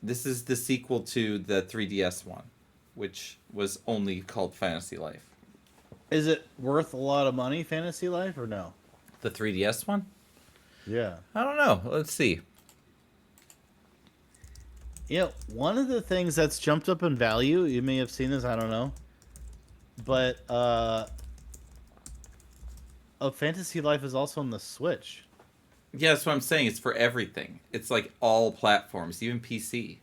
this is the sequel to the 3DS one, which was only called Fantasy Life. Is it worth a lot of money, Fantasy Life, or no? The 3DS one? Yeah. I don't know. Let's see. You know, one of the things that's jumped up in value, you may have seen this, I don't know, but Fantasy Life is also on the Switch. Yeah, that's what I'm saying. It's for everything. It's like all platforms, even PC.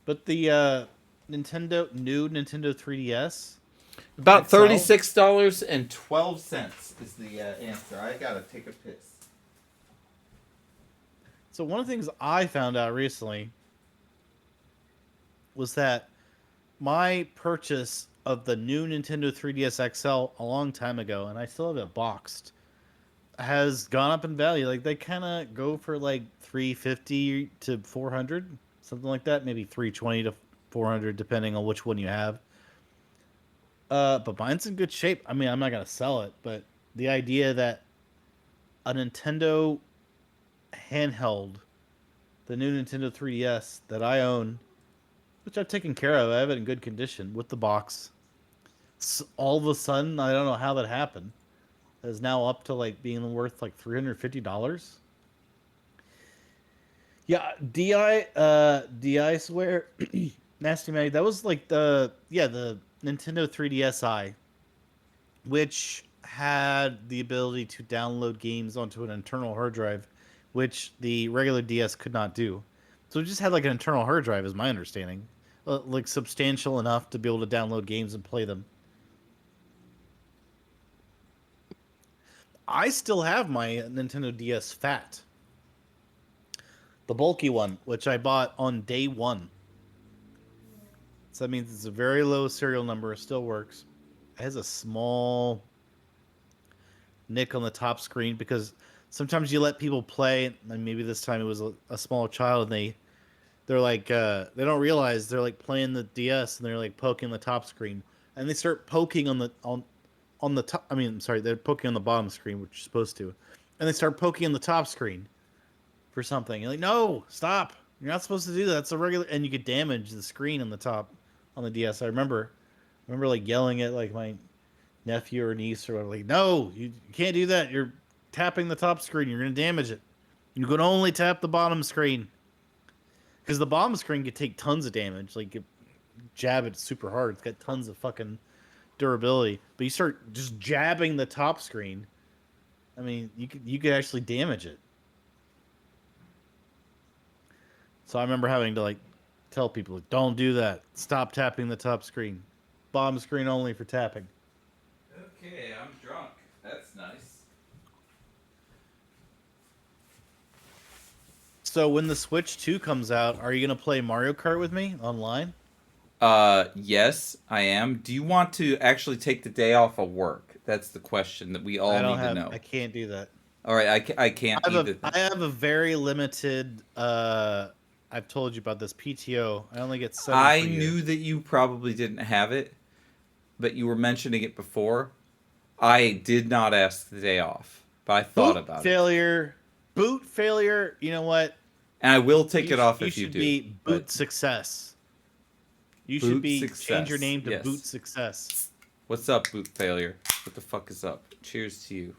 But the new Nintendo 3DS, About XL? $36.12 is the answer. I gotta take a piss. So one of the things I found out recently was that my purchase of the new Nintendo 3DS XL a long time ago, and I still have it boxed, has gone up in value. Like they kind of go for like $350 to $400, something like that. Maybe $320 to $400, depending on which one you have. But mine's in good shape. I mean, I'm not gonna sell it, but the idea that a Nintendo handheld, the new Nintendo 3DS that I own, which I've taken care of, I have it in good condition with the box. All of a sudden, I don't know how that happened, is now up to like being worth like $350. Yeah, DI swear, Nasty Mag. That was like the Nintendo 3DSi, which had the ability to download games onto an internal hard drive, which the regular DS could not do. So it just had like an internal hard drive, is my understanding, like substantial enough to be able to download games and play them. I still have my Nintendo DS Fat, the bulky one, which I bought on day one. So that means it's a very low serial number. It still works. It has a small nick on the top screen because sometimes you let people play, and maybe this time it was a small child, and they're like they don't realize they're like playing the DS and they're like poking the top screen, and they start poking on the top. I mean, sorry, they're poking on the bottom screen, which you're supposed to, and they start poking on the top screen for something. You're like, no, stop! You're not supposed to do that. It's a regular, and you could damage the screen on the top on the DS. I remember like yelling at like my nephew or niece or whatever, like, no, you can't do that. You're tapping the top screen. You're gonna damage it. You can only tap the bottom screen, because the bottom screen could take tons of damage. Like, you jab it super hard. It's got tons of fucking durability. But you start just jabbing the top screen, I mean, you could actually damage it. So I remember having to like tell people, like, don't do that. Stop tapping the top screen. Bottom screen only for tapping. Okay, I'm drunk. That's nice. So when the Switch 2 comes out, are you going to play Mario Kart with me online? Yes, I am. Do you want to actually take the day off of work? That's the question that we all need to know. I can't do that. All right, I can't either. I have a very limited, I've told you about this, PTO. I only get 7 I per year. knew that you probably didn't have it, but you were mentioning it before. I did not ask the day off, but I thought about it. Boot failure. You know what? And I will take it off if you do. You should be boot but success. You Boot should be success, change your name to yes. boot success. What's up, boot failure? What the fuck is up? Cheers to you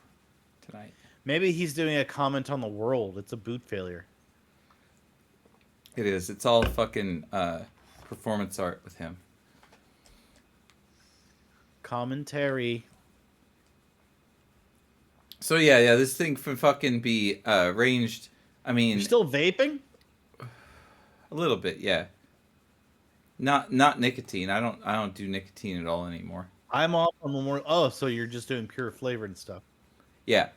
tonight. Maybe he's doing a comment on the world. It's a boot failure. It is. It's all fucking performance art with him. Commentary. So yeah, this thing can fucking be ranged. I mean, You're still vaping? a little bit, yeah. Not nicotine. I don't do nicotine at all anymore. I'm off on Memorial. Oh, so you're just doing pure flavored stuff. Yeah,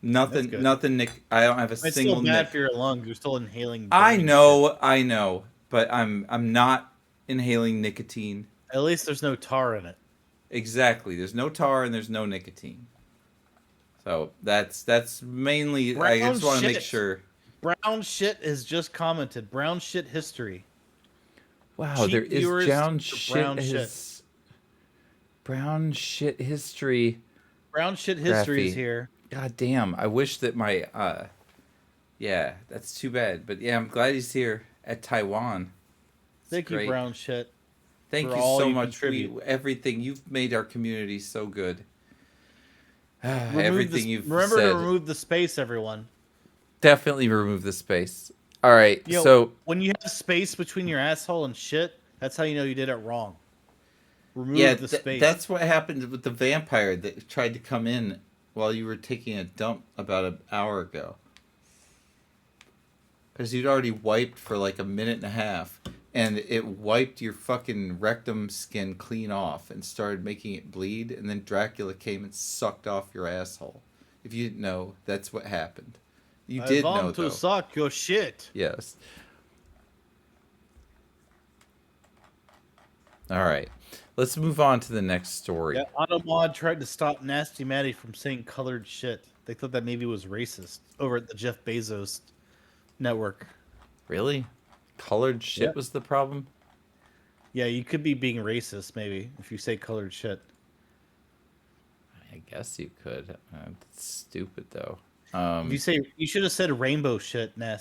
nothing. good. Nothing. I don't have a It's single. still bad for your lungs. You're still inhaling. I burning know, but I'm not inhaling nicotine. At least there's no tar in it. Exactly. There's no tar and there's no nicotine. So that's mainly. I Brown just want to make shit. sure. Brown shit is just commented. Brown shit history. Wow, Cheap there is viewers brown to shit. brown shit. Brown shit history. Brown shit history is Graphy. here. God damn! I wish that my yeah, that's too bad. But yeah, I'm glad he's here at Taiwan. It's Thank you, great. brown shit. Thank for you all so you much. contribute. Everything you've made our community so good. Remove Everything the, you've remember said. to remove the space, everyone. Definitely remove the space. All right, You know, so when you have space between your asshole and shit, that's how you know you did it wrong. Remove yeah, the space. that's what happened with the vampire that tried to come in while you were taking a dump about an hour ago. Because you'd already wiped for like a minute and a half, and it wiped your fucking rectum skin clean off and started making it bleed, and then Dracula came and sucked off your asshole. If you didn't know, that's what happened. You did I know, want to though. suck your shit. Yes. All right. Let's move on to the next story. Yeah, Automod tried to stop Nasty Matty from saying colored shit. They thought that maybe was racist over at the Jeff Bezos network. Really? Colored shit Yep. was the problem? Yeah, you could be being racist maybe if you say colored shit. I guess you could. That's stupid, though. If you say you should have said rainbow shit, Nasty.